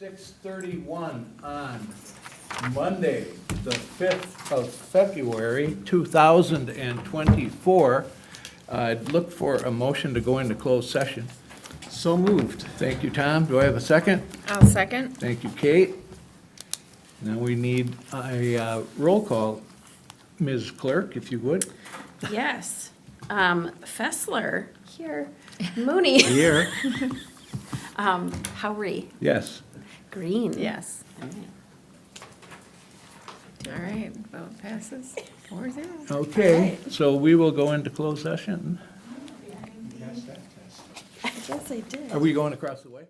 6:31 on Monday, the 5th of February, 2024. I'd look for a motion to go into closed session. So moved. Thank you, Tom. Do I have a second? I'll second. Thank you, Kate. Now we need a roll call. Ms. Clerk, if you would. Yes. Fessler, here. Mooney. Here. Howry. Yes. Green. Yes. All right, vote passes 4-0. Okay, so we will go into closed session. I guess I did. Are we going across the way?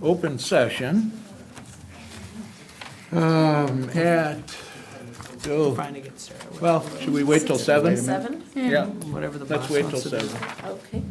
open session. At, oh, Trying to get started. well, should we wait till 7? 7? Yeah, Whatever the let's boss wait till wants to do. 7. Okay.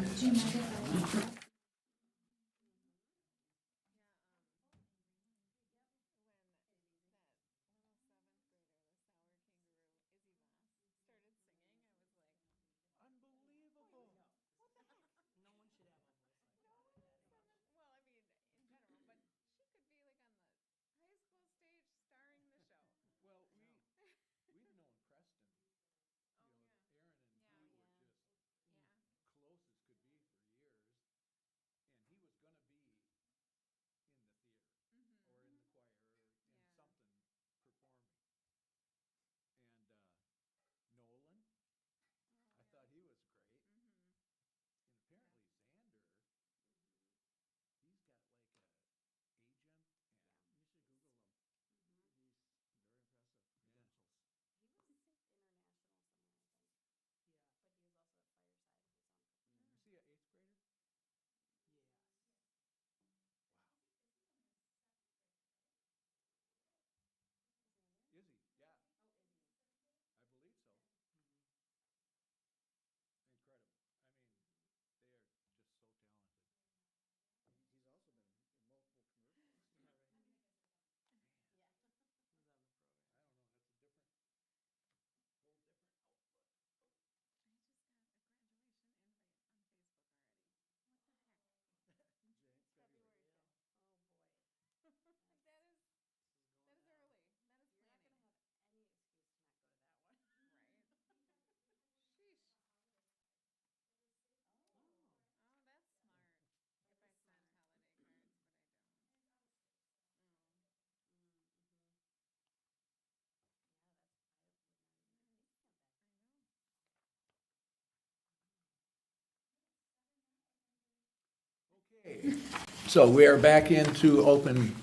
So we are back into open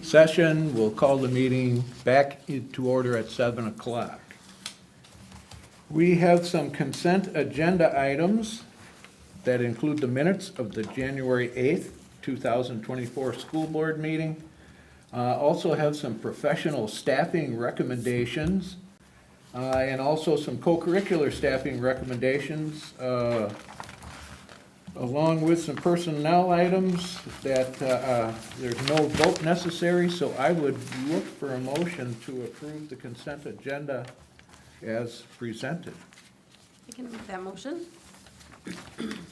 session. We'll call the meeting back into order at 7 o'clock. We have some consent agenda items that include the minutes of the January 8th, 2024 school board meeting. Also have some professional staffing recommendations, and also some co-curricular staffing recommendations, along with some personnel items that there's no vote necessary, so I would look for a motion to approve the consent agenda as presented. I can make that motion.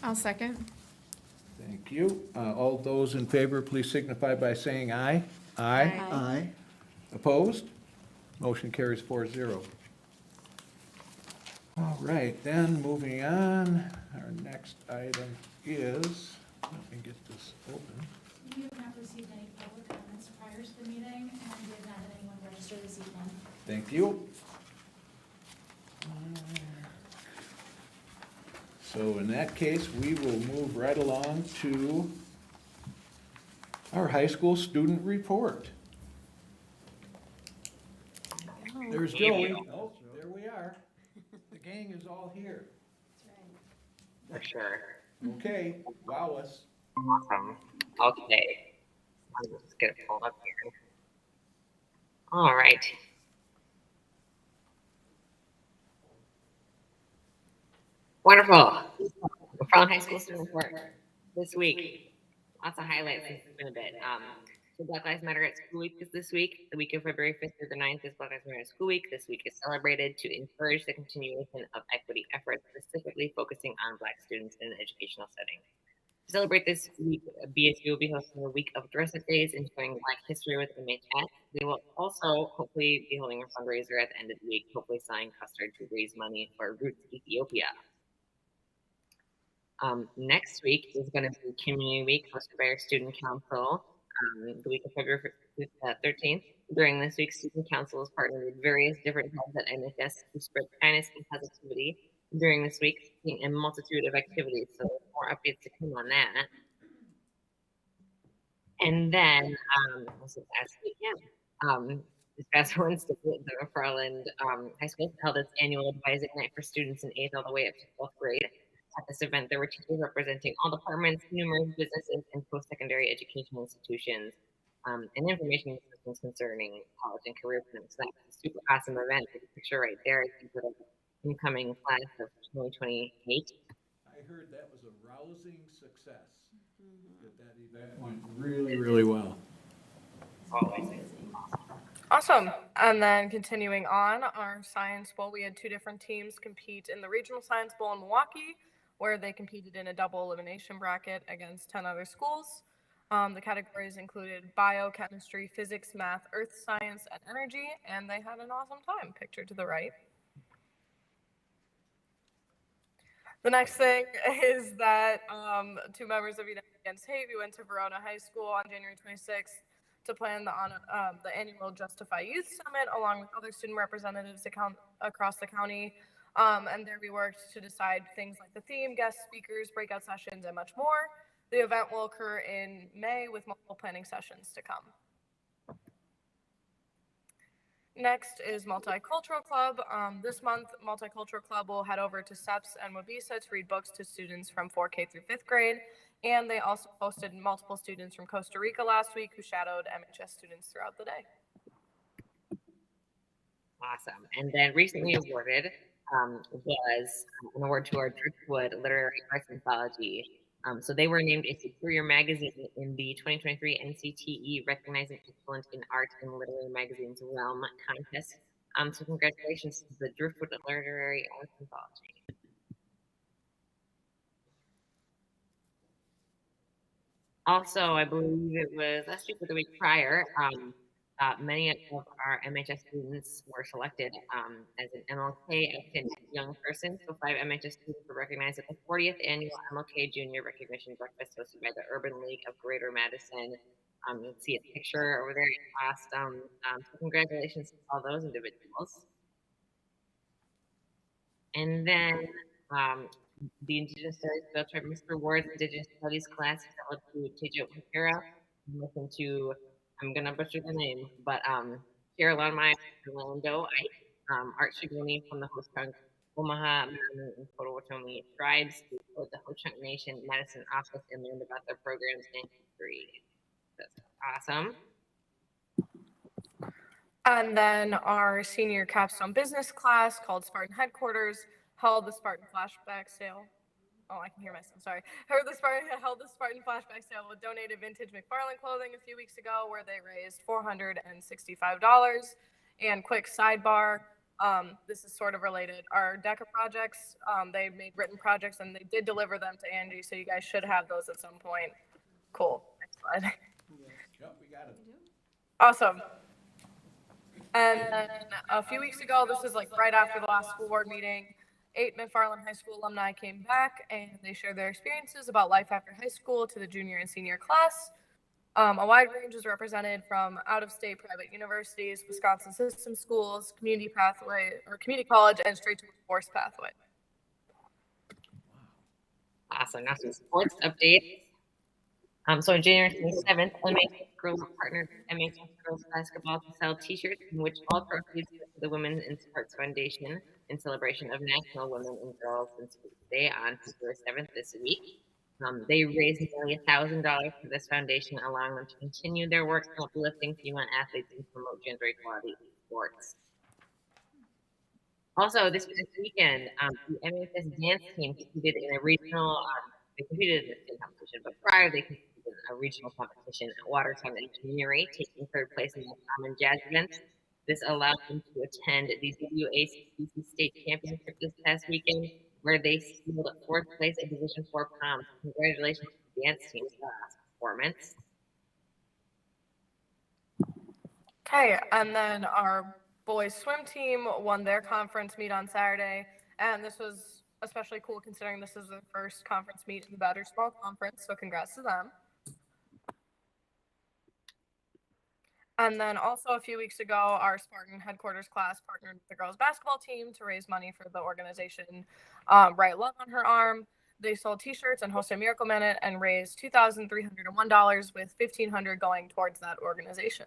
I'll second. Thank you. All those in favor, please signify by saying aye. Aye. Aye. Opposed? Motion carries 4-0. All right, then, moving on, our next item is, let me get this open. We have not received any public comments prior to the meeting, and we have not had anyone register this evening. Thank you. So in that case, we will move right along to our high school student report. There's Joey. Oh, there we are. The gang is all here. That's For sure. Okay, wow us. Awesome. Okay. I'll just get it pulled up here. All right. Wonderful. McFarland High School student report this week. Lots of highlights. It's been a bit. So Black Lives Matter at School Week is this week. The week of February 5th through the 9th is Black Lives Matter at School Week. This week is celebrated to encourage the continuation of equity efforts, specifically focusing on Black students in an educational setting. To celebrate this week, BSU will be hosting a week of dress-up days enjoying Black history with MHS. They will also hopefully be holding a fundraiser at the end of the week, hopefully selling custard to raise money for Roots Ethiopia. Next week is going to be Community Week hosted by our Student Council, the week of February 13th. During this week, Student Council is partnered with various different heads at NHS to spread kindness and positivity during this week, a multitude of activities. So more updates to come on that. And then, this past Wednesday, the McFarland High School held its annual advising night for students in 8th all the way up to 12th grade. At this event, there were teachers representing all departments, numerous businesses, and post-secondary education institutions, and information systems concerning college and career planning. So that's a super awesome event. There's a picture right there. I think of the incoming class of 2028. I heard that was a rousing success. That event went really, really well. Always. Awesome. And then continuing on, our Science Bowl, we had 2 different teams compete in the Regional Science Bowl in Milwaukee, where they competed in a double elimination bracket against 10 other schools. The categories included biochemistry, physics, math, earth science, and energy, and they had an awesome time, pictured to the right. The next thing is that 2 members of United Against Hate, we went to Verona High School on January 26th to plan the annual Justify Youth Summit along with other student representatives across the county. And there we worked to decide things like the theme, guest speakers, breakout sessions, and much more. The event will occur in May with multiple planning sessions to come. Next is Multicultural Club. This month, Multicultural Club will head over to SEPS and Wabisa to read books to students from 4K through 5th grade. And they also hosted multiple students from Costa Rica last week who shadowed MHS students throughout the day. Awesome. And then recently awarded was an award to our Driftwood Literary Arts Anthology. So they were named a Superior Magazine in the 2023 NCTE Recognizing Excellence in Art and Literary Magazines Realm contest. So congratulations to the Driftwood Literary Arts Anthology. Also, I believe it was last week or the week prior, many of our MHS students were selected as an MLK Outstanding Young Person. So 5 MHS students were recognized at the 40th Annual MLK Junior Recognition Breakfast hosted by the Urban League of Greater Madison. You can see a picture over there. Awesome. So congratulations to all those individuals. And then the Indigenous Studies Field Trip Mr. Ward's Indigenous Studies class fell to Tejo Hikera. I'm gonna butcher the name, but Carolina Orlando Art Shigoni from the Ho-Chunk, Omaha, Maryland, and Potawatomi tribes to support the Ho-Chunk Nation Medicine Office and learned about their programs and history. That's awesome. And then our senior capstone business class called Spartan Headquarters held the Spartan Flashback Sale. Oh, I can hear myself, sorry. Held the Spartan Flashback Sale with donated vintage McFarland clothing a few weeks ago where they raised $465. And quick sidebar, this is sort of related. Our DECA projects, they made written projects and they did deliver them to Angie, so you guys should have those at some point. Cool, next slide. Yep, we got it. Awesome. And then a few weeks ago, this is like right after the last school board meeting, 8 McFarland High School alumni came back and they shared their experiences about life after high school to the junior and senior class. A wide range was represented from out-of-state private universities, Wisconsin system schools, community pathway or community college, and straight to workforce pathway. Awesome. Now some sports updates. So on January 27th, MHS Girls partnered with MHS Girls Basketball to sell T-shirts in which all proceeds go to the Women's in Sports Foundation in celebration of National Women and Girls in Sports Day on February 7th this week. They raised nearly $1,000 for this foundation, allowing them to continue their work in uplifting female athletes and promote gender equality in sports. Also, this past weekend, the MHS dance team competed in a regional. They competed in the state competition, but prior they competed in a regional competition at Watertown Engineering, taking 3rd place in the common jazz event. This allowed them to attend the WACC state championship this past weekend, where they sealed 4th place in Division 4 proms. Congratulations to the dance team for that performance. Okay, and then our boys swim team won their conference meet on Saturday, and this was especially cool considering this is their first conference meet in the Badger Small Conference, so congrats to them. And then also a few weeks ago, our Spartan Headquarters class partnered with the girls basketball team to raise money for the organization Right Love on Her Arm. They sold T-shirts and hosted Miracle Minute and raised $2,301 with $1,500 going towards that organization.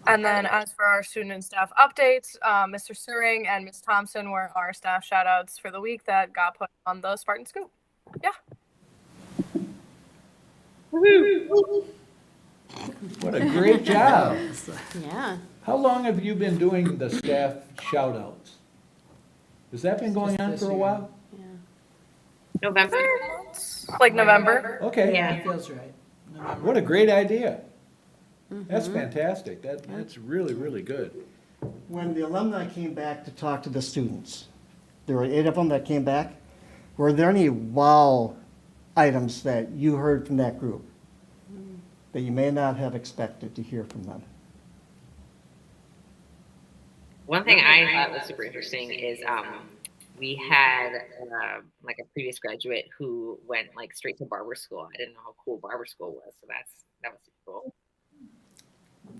And then as for our student and staff updates, Mr. Suring and Ms. Thompson were our staff shout outs for the week that got put on the Spartan Scoop. Yeah. What a great job. Yeah. How long have you been doing the staff shout-outs? Has that been going on for a while? November. Like November. Okay. Yeah. Feels right. What a great idea. That's fantastic. That's really, really good. When the alumni came back to talk to the students, there were 8 of them that came back. Were there any wow items that you heard from that group that you may not have expected to hear from them? One thing I thought was super interesting is we had like a previous graduate who went like straight to barber school. I didn't know how cool barber school was, so that was super cool.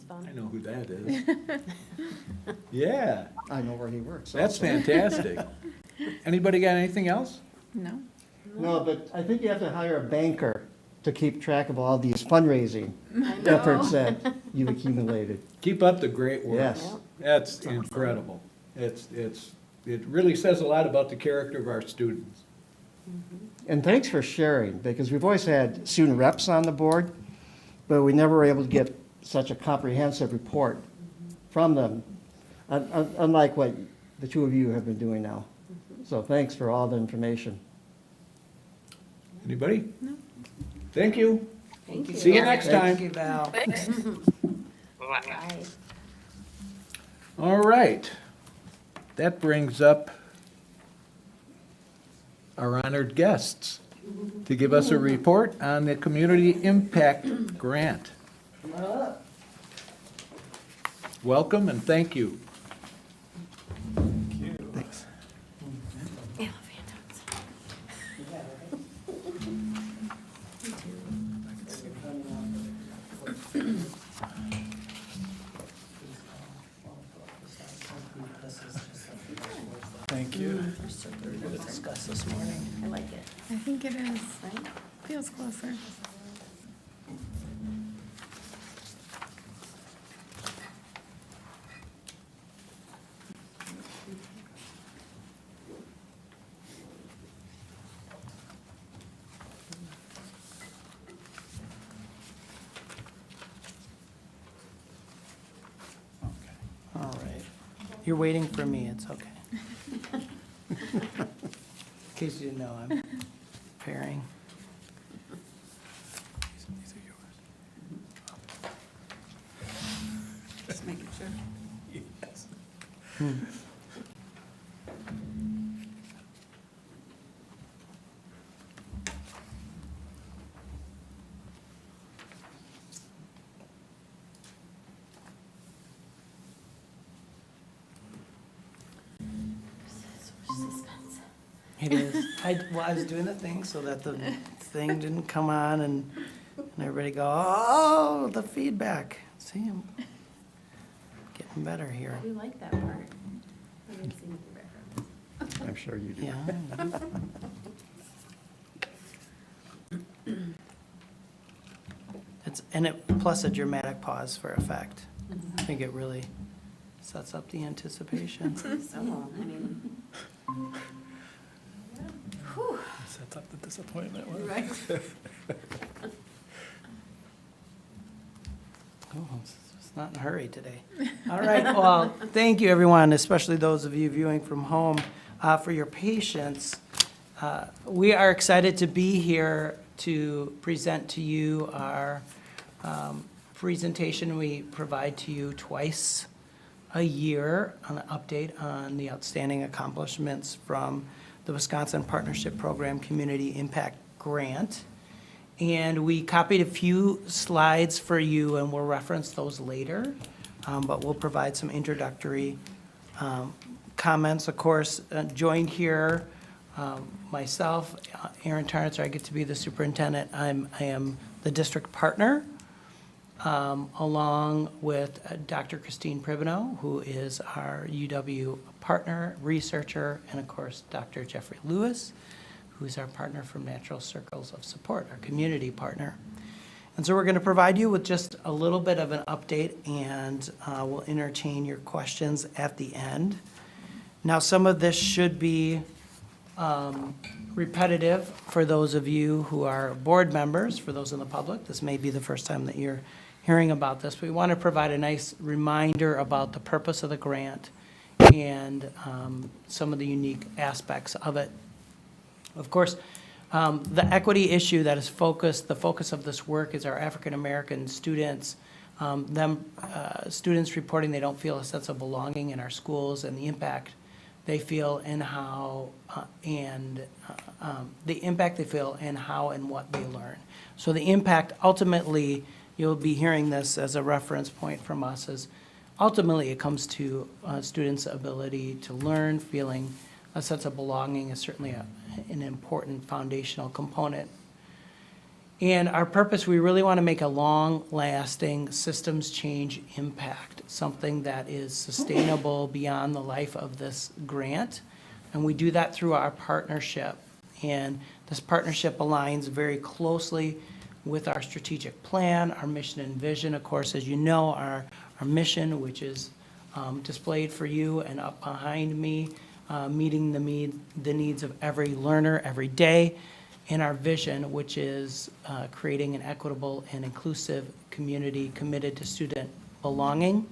I know who that is. Yeah, I know where he works. that's also. fantastic. Anybody got anything else? No. No, but I think you have to hire a banker to keep track of all these fundraising efforts that you've accumulated. Keep up the great work. Yes. That's incredible. It really says a lot about the character of our students. And thanks for sharing, because we've always had student reps on the board, but we never were able to get such a comprehensive report from them, unlike what the two of you have been doing now. So thanks for all the information. Anybody? No. Thank you. Thank you. See you next Thank time. you, Val. Thanks. Bye. All right. That brings up our honored guests to give us a report on the Community Impact Grant. Welcome and thank you. Thanks. Thank you. Very good to discuss this morning. I like it. I think it is. Feels closer. All right. You're waiting for me, it's okay. In case you didn't know, I'm preparing. These are yours. Just making sure. Yes. It is. I was doing the thing so that the thing didn't come on and everybody go, oh, the feedback. See, I'm getting better here. We like that part. I like seeing the background. I'm sure you do. Yeah. Plus a dramatic pause for effect. I think it really sets up the anticipation. So, I mean. Sets up the disappointment. Right. Oh, it's not in a hurry today. All right, well, thank you, everyone, especially those of you viewing from home, for your patience. We are excited to be here to present to you our presentation we provide to you twice a year on an update on the outstanding accomplishments from the Wisconsin Partnership Program Community Impact Grant. And we copied a few slides for you, and we'll reference those later, but we'll provide some introductory comments. Of course, joined here, myself, Aaron Tarnitzer, I get to be the superintendent. I am the district partner, along with Dr. Christine Pribino, who is our UW partner, researcher, and of course, Dr. Jeffrey Lewis, who's our partner from Natural Circles of Support, our community partner. And so we're going to provide you with just a little bit of an update, and we'll entertain your questions at the end. Now, some of this should be repetitive for those of you who are board members. For those in the public, this may be the first time that you're hearing about this. We want to provide a nice reminder about the purpose of the grant and some of the unique aspects of it. Of course, the equity issue that is the focus of this work is our African-American students, students reporting they don't feel a sense of belonging in our schools and the impact they feel and how, the impact they feel and how and what they learn. So the impact, ultimately, you'll be hearing this as a reference point from us, is ultimately it comes to students' ability to learn, feeling a sense of belonging is certainly an important foundational component. And our purpose, we really want to make a long-lasting systems change impact, something that is sustainable beyond the life of this grant. And we do that through our partnership. And this partnership aligns very closely with our strategic plan, our mission and vision. Of course, as you know, our mission, which is displayed for you and up behind me, meeting the needs of every learner every day, and our vision, which is creating an equitable and inclusive community committed to student belonging,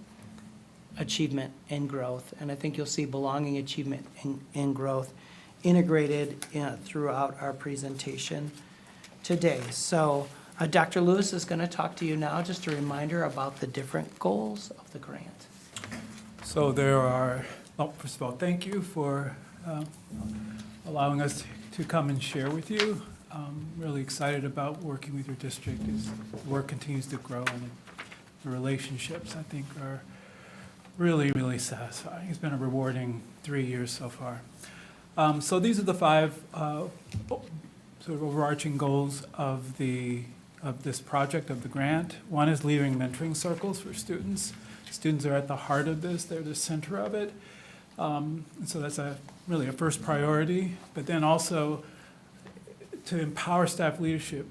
achievement, and growth. And I think you'll see belonging, achievement, and growth integrated throughout our presentation today. So Dr. Lewis is going to talk to you now, just a reminder about the different goals of the grant. So there are, first of all, thank you for allowing us to come and share with you. Really excited about working with your district as the work continues to grow, and the relationships, I think, are really, really satisfying. It's been a rewarding 3 years so far. So these are the 5 sort of overarching goals of this project, of the grant. One is leading mentoring circles for students. Students are at the heart of this. They're the center of it. And so that's really a first priority, but then also to empower staff leadership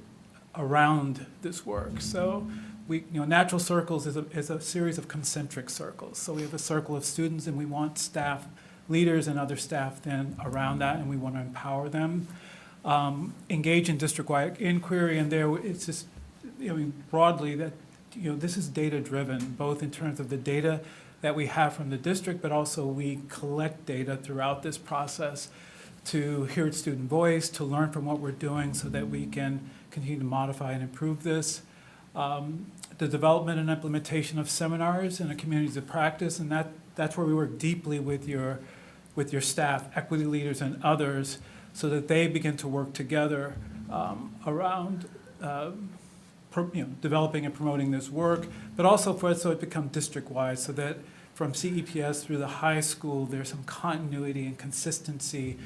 around this work. So natural circles is a series of concentric circles. So we have a circle of students, and we want staff leaders and other staff then around that, and we want to empower them. Engage in district-wide inquiry, and there it's just, broadly that, this is data-driven, both in terms of the data that we have from the district, but also we collect data throughout this process to hear student voice, to learn from what we're doing so that we can continue to modify and improve this. The development and implementation of seminars and communities of practice, and that's where we work deeply with your staff, equity leaders and others, so that they begin to work together around developing and promoting this work, but also so it becomes district-wide, so that from CEPS through the high school, there's some continuity and consistency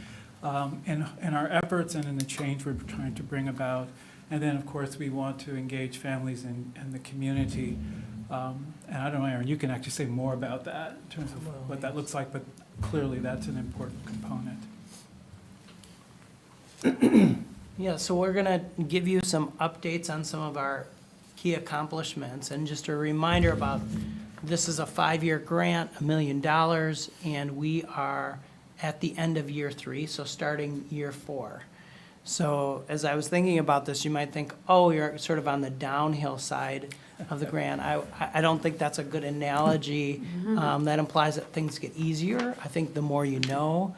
in our efforts and in the change we're trying to bring about. And then, of course, we want to engage families and the community. And I don't know, Aaron, you can actually say more about that in terms of what that looks like, but clearly that's an important component. Yeah, so we're going to give you some updates on some of our key accomplishments, and just a reminder about this is a 5-year grant, $1 million, and we are at the end of year 3, so starting year 4. So as I was thinking about this, you might think, oh, you're sort of on the downhill side of the grant. I don't think that's a good analogy. That implies that things get easier. I think the more you know,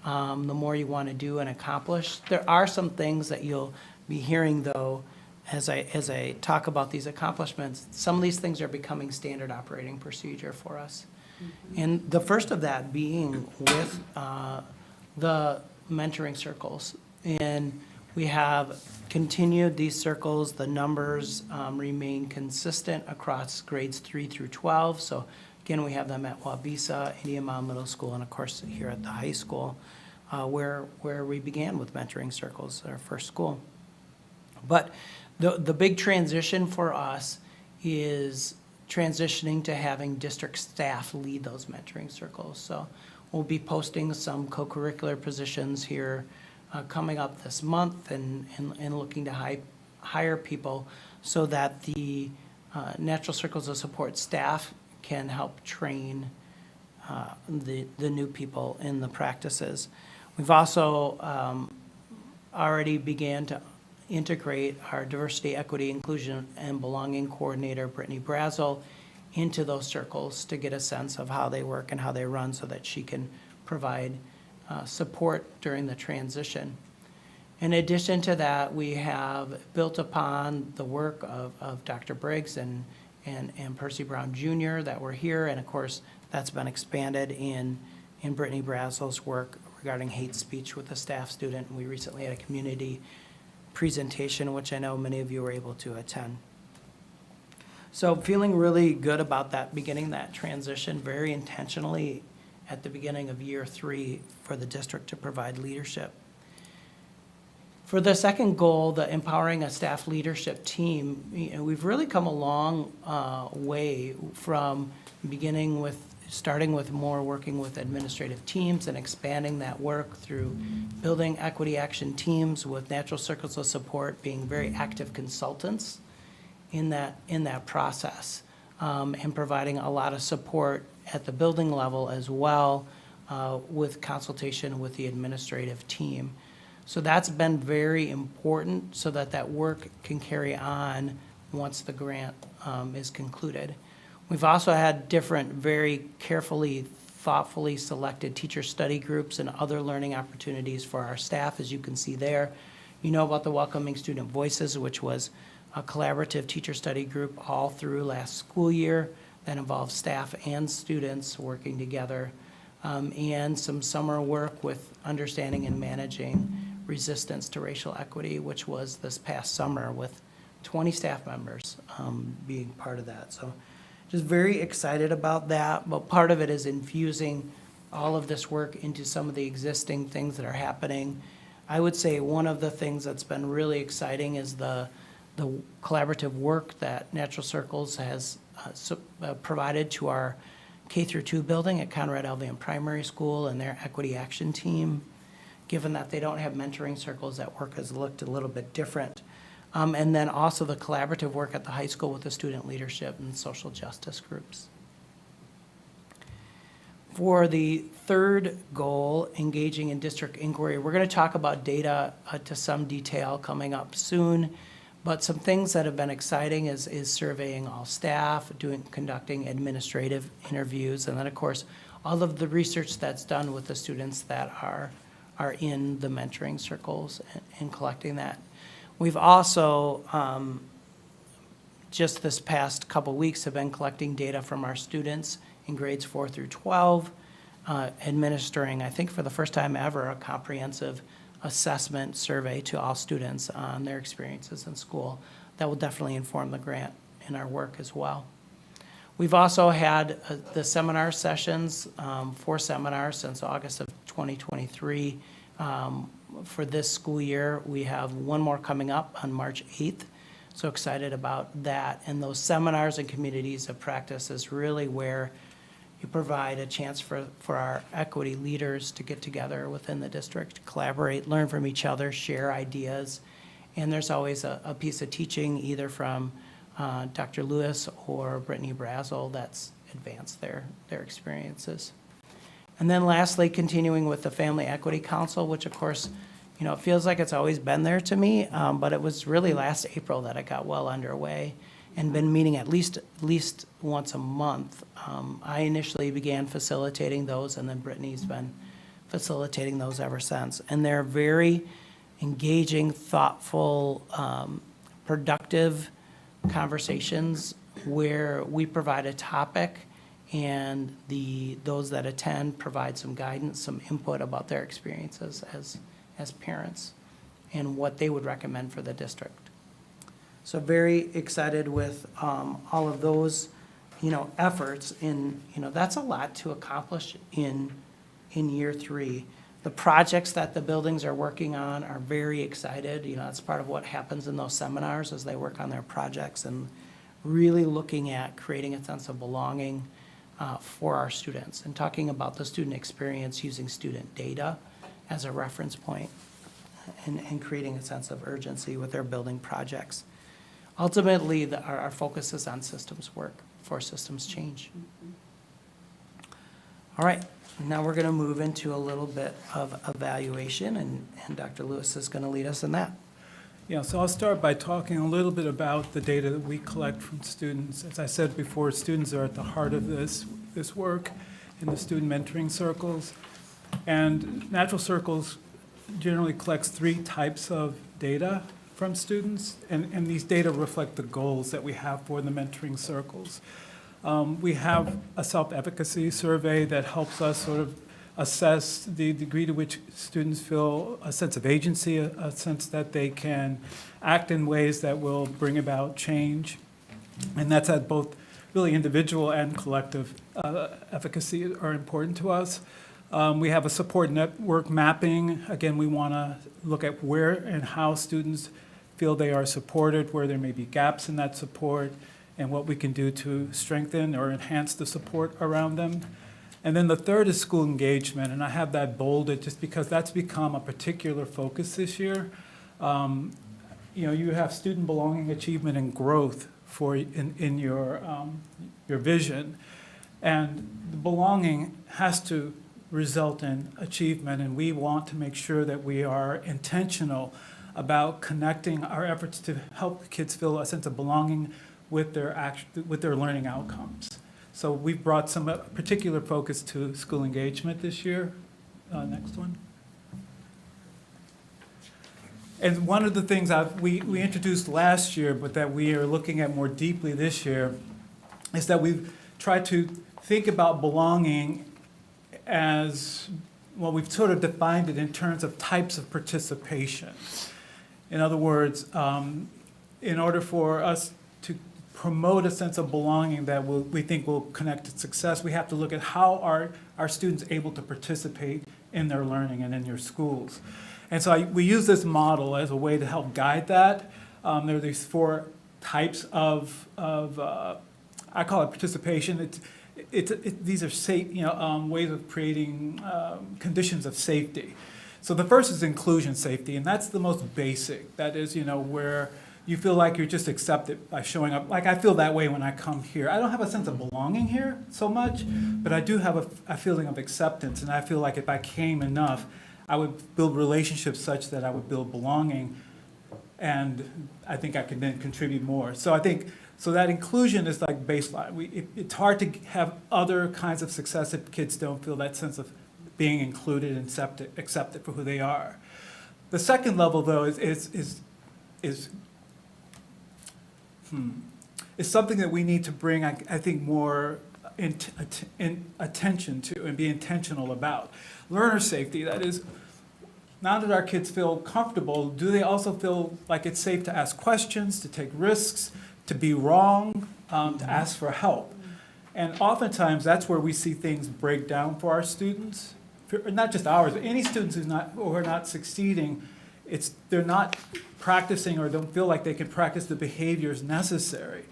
the more you want to do and accomplish. There are some things that you'll be hearing, though, as I talk about these accomplishments. Some of these things are becoming standard operating procedure for us. And the first of that being with the mentoring circles. And we have continued these circles. The numbers remain consistent across grades 3 through 12. So again, we have them at Wabisa, Indian Mound Middle School, and of course here at the high school, where we began with mentoring circles, our first school. But the big transition for us is transitioning to having district staff lead those mentoring circles. So we'll be posting some co-curricular positions here coming up this month, and looking to hire people so that the Natural Circles of Support staff can help train the new people in the practices. We've also already began to integrate our diversity, equity, inclusion, and belonging coordinator, Brittany Brazel, into those circles to get a sense of how they work and how they run so that she can provide support during the transition. In addition to that, we have built upon the work of Dr. Briggs and Percy Brown Jr. that were here, and of course, that's been expanded in Brittany Brazel's work regarding hate speech with a staff student. We recently had a community presentation, which I know many of you were able to attend. So feeling really good about that, beginning that transition very intentionally at the beginning of year 3 for the district to provide leadership. For the second goal, the empowering a staff leadership team, we've really come a long way from starting with more working with administrative teams and expanding that work through building equity action teams with Natural Circles of Support being very active consultants in that process, and providing a lot of support at the building level as well, with consultation with the administrative team. So that's been very important so that work can carry on once the grant is concluded. We've also had different, very carefully, thoughtfully selected teacher study groups and other learning opportunities for our staff, as you can see there. You know about the Welcoming Student Voices, which was a collaborative teacher study group all through last school year that involved staff and students working together, and some summer work with understanding and managing resistance to racial equity, which was this past summer with 20 staff members being part of that. So just very excited about that, but part of it is infusing all of this work into some of the existing things that are happening. I would say one of the things that's been really exciting is the collaborative work that Natural Circles has provided to our K-2 building at Conrad Alvian Primary School and their equity action team. Given that they don't have mentoring circles, that work has looked a little bit different. And then also the collaborative work at the high school with the student leadership and social justice groups. For the third goal, engaging in district inquiry, we're going to talk about data to some detail coming up soon. But some things that have been exciting is surveying all staff, conducting administrative interviews, and then of course, all of the research that's done with the students that are in the mentoring circles and collecting that. We've also, just this past couple weeks, have been collecting data from our students in grades 4 through 12, administering, I think for the first time ever, a comprehensive assessment survey to all students on their experiences in school. That will definitely inform the grant in our work as well. We've also had the seminar sessions, 4 seminars since August of 2023. For this school year, we have one more coming up on March 8th. So excited about that. And those seminars and communities of practice is really where you provide a chance for our equity leaders to get together within the district, collaborate, learn from each other, share ideas. And there's always a piece of teaching either from Dr. Lewis or Brittany Brazel that's advanced their experiences. And then lastly, continuing with the Family Equity Council, which of course, it feels like it's always been there to me, but it was really last April that it got well underway and been meeting at least once a month. I initially began facilitating those, and then Brittany's been facilitating those ever since. And they're very engaging, thoughtful, productive conversations where we provide a topic and those that attend provide some guidance, some input about their experiences as parents and what they would recommend for the district. So very excited with all of those, efforts. And, that's a lot to accomplish in year 3. The projects that the buildings are working on are very excited. That's part of what happens in those seminars as they work on their projects and really looking at creating a sense of belonging for our students and talking about the student experience using student data as a reference point. and creating a sense of urgency with their building projects. Ultimately, our focus is on systems work for systems change. All right, now we're going to move into a little bit of evaluation, and Dr. Lewis is going to lead us in that. Yeah, so I'll start by talking a little bit about the data that we collect from students. As I said before, students are at the heart of this work in the student mentoring circles. And Natural Circles generally collects 3 types of data from students, and these data reflect the goals that we have for the mentoring circles. We have a self-efficacy survey that helps us sort of assess the degree to which students feel a sense of agency, a sense that they can act in ways that will bring about change. And that's at both really individual and collective efficacy are important to us. We have a support network mapping. Again, we want to look at where and how students feel they are supported, where there may be gaps in that support, and what we can do to strengthen or enhance the support around them. And then the third is school engagement, and I have that bolded just because that's become a particular focus this year. You have student belonging, achievement, and growth in your vision, and the belonging has to result in achievement, and we want to make sure that we are intentional about connecting our efforts to help kids feel a sense of belonging with their learning outcomes. So we've brought some particular focus to school engagement this year. Next one. And one of the things we introduced last year, but that we are looking at more deeply this year, is that we've tried to think about belonging as, well, we've sort of defined it in terms of types of participation. In other words, in order for us to promote a sense of belonging that we think will connect to success, we have to look at how are our students able to participate in their learning and in your schools. And so we use this model as a way to help guide that. There are these 4 types of I call it participation. These are safe, ways of creating conditions of safety. So the first is inclusion safety, and that's the most basic. That is, where you feel like you're just accepted by showing up. Like I feel that way when I come here. I don't have a sense of belonging here so much, but I do have a feeling of acceptance, and I feel like if I came enough, I would build relationships such that I would build belonging, and I think I could then contribute more. So I think, so that inclusion is like baseline. It's hard to have other kinds of success if kids don't feel that sense of being included and accepted for who they are. The second level, though, is something that we need to bring, I think, more attention to and be intentional about. Learner safety, that is, now that our kids feel comfortable, do they also feel like it's safe to ask questions, to take risks, to be wrong, to ask for help? And oftentimes, that's where we see things break down for our students. Not just ours, but any students who are not succeeding, they're not practicing or don't feel like they can practice the behaviors necessary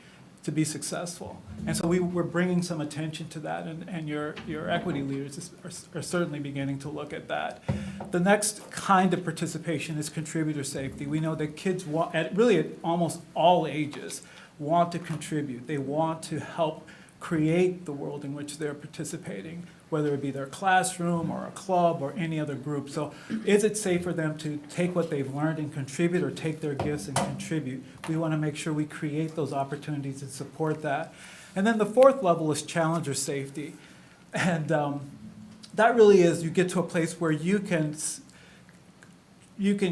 to be successful. And so we're bringing some attention to that, and your equity leaders are certainly beginning to look at that. The next kind of participation is contributor safety. We know that kids at almost all ages want to contribute. They want to help create the world in which they're participating, whether it be their classroom or a club or any other group. So is it safe for them to take what they've learned and contribute, or take their gifts and contribute? We want to make sure we create those opportunities and support that. And then the 4th level is challenger safety. And that really is, you get to a place where you can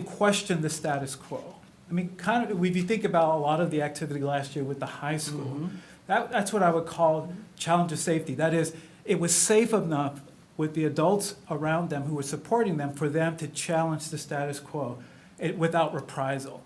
question the status quo. I mean, kind of, if you think about a lot of the activity last year with the high school, that's what I would call challenger safety. That is, it was safe enough with the adults around them who were supporting them for them to challenge the status quo without reprisal.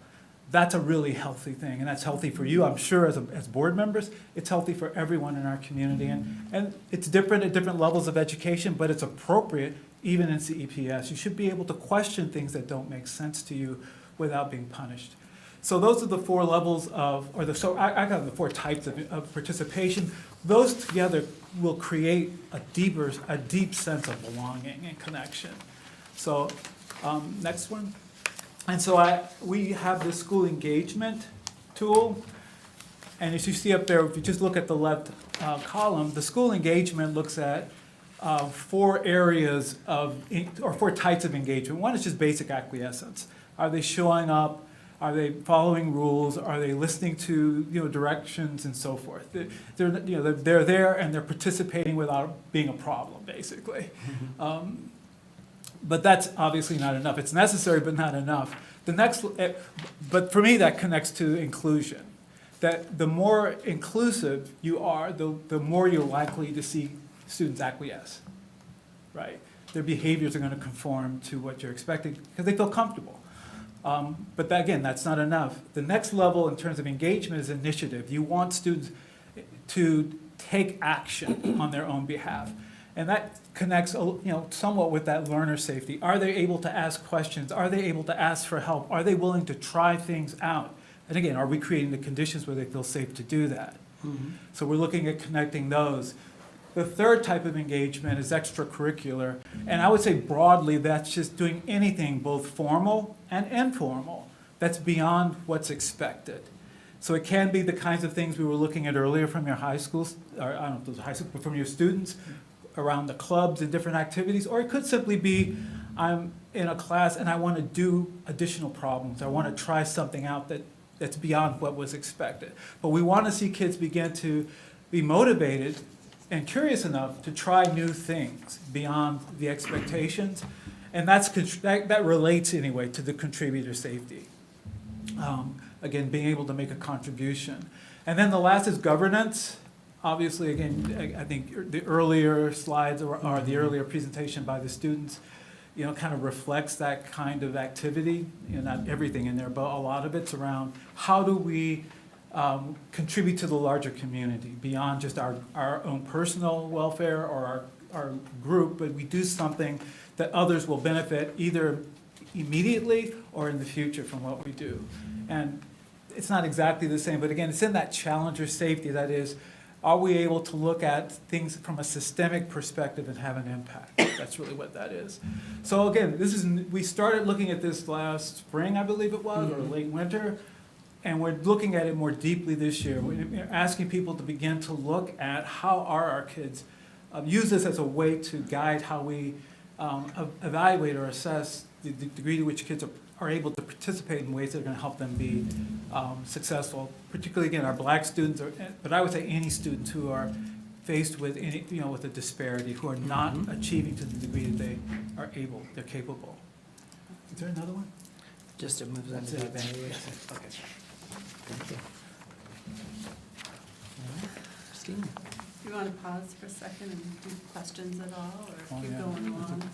That's a really healthy thing, and that's healthy for you, I'm sure, as board members. It's healthy for everyone in our community, and it's different at different levels of education, but it's appropriate even in CEPS. You should be able to question things that don't make sense to you without being punished. So those are the 4 levels I got the 4 types of participation. Those together will create a deep sense of belonging and connection. So next one. And so we have this school engagement tool. And as you see up there, if you just look at the left column, the school engagement looks at 4 areas or 4 types of engagement. One is just basic acquiescence. Are they showing up? Are they following rules? Are they listening to directions and so forth? They're there and they're participating without being a problem, basically. But that's obviously not enough. It's necessary, but not enough. But for me, that connects to inclusion. That the more inclusive you are, the more you're likely to see students acquiesce, right? Their behaviors are going to conform to what you're expecting because they feel comfortable. But again, that's not enough. The next level in terms of engagement is initiative. You want students to take action on their own behalf. And that connects, somewhat with that learner safety. Are they able to ask questions? Are they able to ask for help? Are they willing to try things out? And again, are we creating the conditions where they feel safe to do that? Mm-hmm. So we're looking at connecting those. The third type of engagement is extracurricular. And I would say broadly, that's just doing anything, both formal and informal, that's beyond what's expected. So it can be the kinds of things we were looking at earlier from your high schools, or I don't know if those are high schools, but from your students around the clubs and different activities. Or it could simply be, I'm in a class and I want to do additional problems. I want to try something out that's beyond what was expected. But we want to see kids begin to be motivated and curious enough to try new things beyond the expectations. And that relates anyway to the contributor safety. Again, being able to make a contribution. And then the last is governance. Obviously, again, I think the earlier slides or the earlier presentation by the students, kind of reflects that kind of activity. Not everything in there, but a lot of it's around how do we contribute to the larger community beyond just our own personal welfare or our group, but we do something that others will benefit either immediately or in the future from what we do. And it's not exactly the same, but again, it's in that challenger safety. That is, are we able to look at things from a systemic perspective and have an impact? That's really what that is. So again, we started looking at this last spring, I believe it was, or late winter, and we're looking at it more deeply this year. We're asking people to begin to look at how are our kids, use this as a way to guide how we evaluate or assess the degree to which kids are able to participate in ways that are going to help them be successful, particularly, again, our black students, but I would say any students who are faced with with a disparity, who are not achieving to the degree that they are they're capable. Is there another one? Just to move them That's to the it. evaluation. Okay. Thank you. All right. Christine? Do you want to pause for a second and do questions at all, or Oh, keep yeah. going along?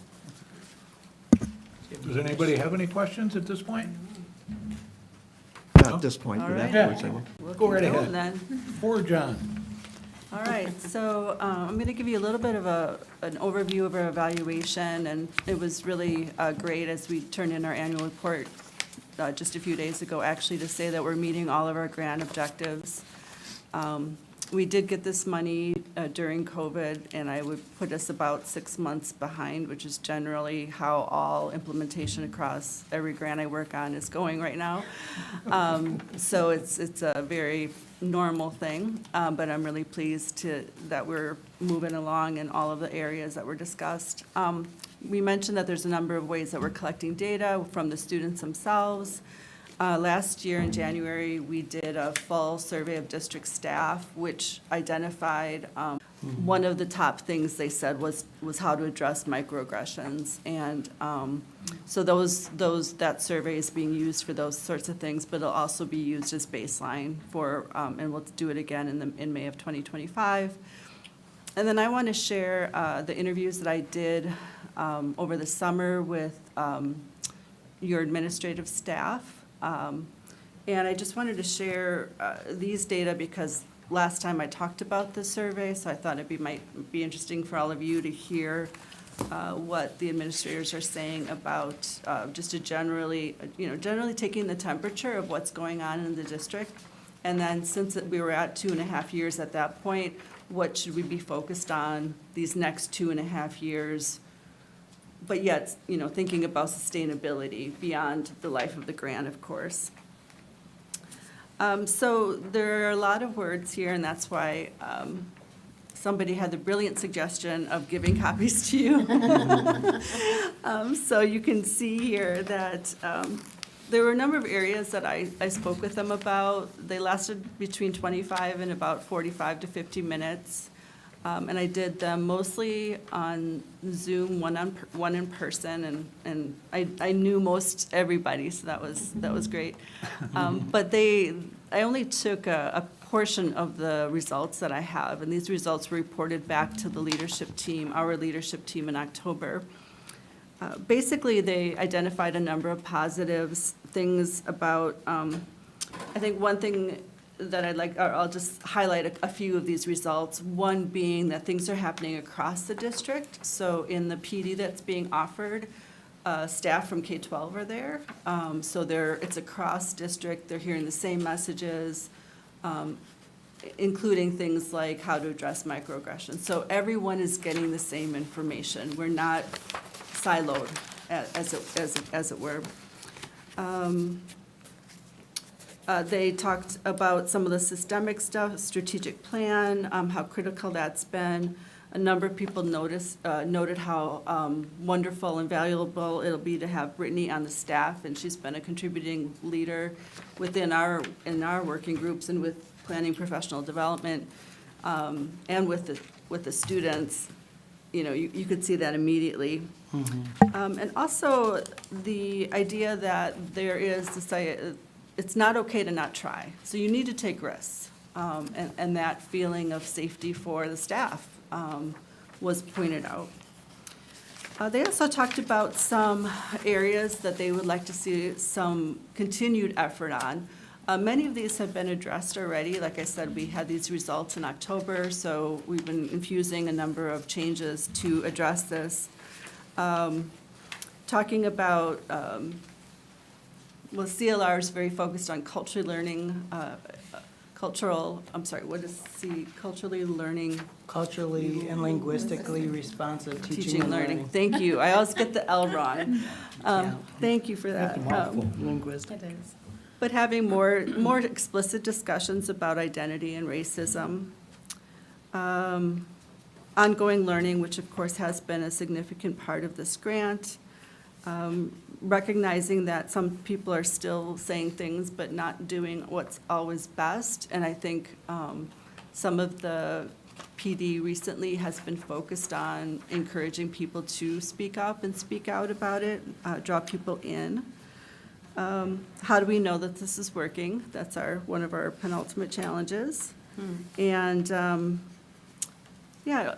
Does anybody have any questions at this point? Not at this point, All but right. afterwards I will. We'll Go keep right going ahead. then. For John. All right, so I'm going to give you a little bit of an overview of our evaluation, and it was really great as we turned in our annual report just a few days ago, actually, to say that we're meeting all of our grant objectives. We did get this money during COVID, and I would put us about 6 months behind, which is generally how all implementation across every grant I work on is going right now. So it's a very normal thing, but I'm really pleased that we're moving along in all of the areas that were discussed. We mentioned that there's a number of ways that we're collecting data from the students themselves. Last year in January, we did a full survey of district staff, which identified one of the top things they said was how to address microaggressions. And so that survey is being used for those sorts of things, but it'll also be used as baseline for, and we'll do it again in May of 2025. And then I want to share the interviews that I did over the summer with your administrative staff. And I just wanted to share these data because last time I talked about the survey, so I thought might be interesting for all of you to hear what the administrators are saying about just generally taking the temperature of what's going on in the district. And then since we were at 2.5 years at that point, what should we be focused on these next 2.5 years but yet, thinking about sustainability beyond the life of the grant, of course. So there are a lot of words here, and that's why somebody had the brilliant suggestion of giving copies to you. So you can see here that there were a number of areas that I spoke with them about. They lasted between 25 and about 45 to 50 minutes. And I did them mostly on Zoom, one in person, and I knew most everybody, so that was great. But I only took a portion of the results that I have, and these results were reported back to the leadership team, our leadership team in October. Basically, they identified a number of positives, things about, I think one thing that I'll just highlight a few of these results. One being that things are happening across the district. So in the PD that's being offered, staff from K-12 are there. So it's across district. They're hearing the same messages, including things like how to address microaggressions. So everyone is getting the same information. We're not siloed, as it were. They talked about some of the systemic stuff, strategic plan, how critical that's been. A number of people noted how wonderful and valuable it'll be to have Brittany on the staff, and she's been a contributing leader in our working groups and with planning professional development, and with the students. You could see that immediately. And also the idea that there is it's not okay to not try. So you need to take risks. And that feeling of safety for the staff was pointed out. They also talked about some areas that they would like to see some continued effort on. Many of these have been addressed already. Like I said, we had these results in October, so we've been infusing a number of changes to address this. Talking about CLR is very focused on culturally learning, culturally learning. Culturally and linguistically responsive teaching and learning. Thank you. I always get the L wrong. Thank you for that. Linguistic. It is. But having more explicit discussions about identity and racism. Ongoing learning, which of course has been a significant part of this grant. Recognizing that some people are still saying things but not doing what's always best. And I think some of the PD recently has been focused on encouraging people to speak up and speak out about it, draw people in. How do we know that this is working? That's one of our penultimate challenges. And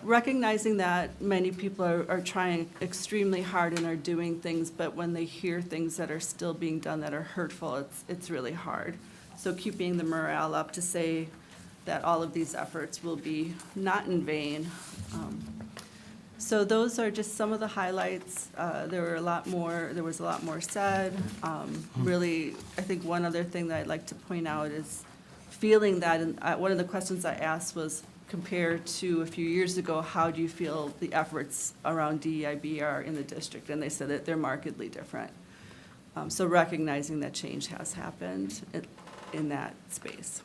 recognizing that many people are trying extremely hard and are doing things, but when they hear things that are still being done that are hurtful, it's really hard. So keeping the morale up to say that all of these efforts will be not in vain. So those are just some of the highlights. There was a lot more said. Really, I think one other thing that I'd like to point out is feeling that, and one of the questions I asked was, compared to a few years ago, how do you feel the efforts around DEIB are in the district? And they said that they're markedly different. So recognizing that change has happened in that space.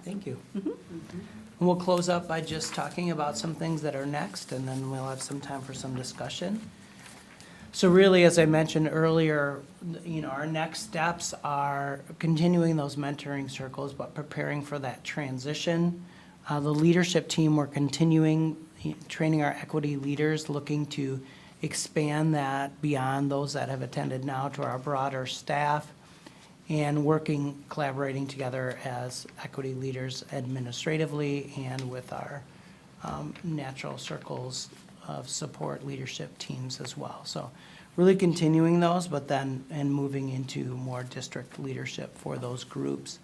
Thank you. And we'll close up by just talking about some things that are next, and then we'll have some time for some discussion. So really, as I mentioned earlier, our next steps are continuing those mentoring circles, but preparing for that transition. The leadership team, we're continuing training our equity leaders, looking to expand that beyond those that have attended now to our broader staff, and collaborating together as equity leaders administratively and with our natural circles of support leadership teams as well. So really continuing those, but then moving into more district leadership for those groups.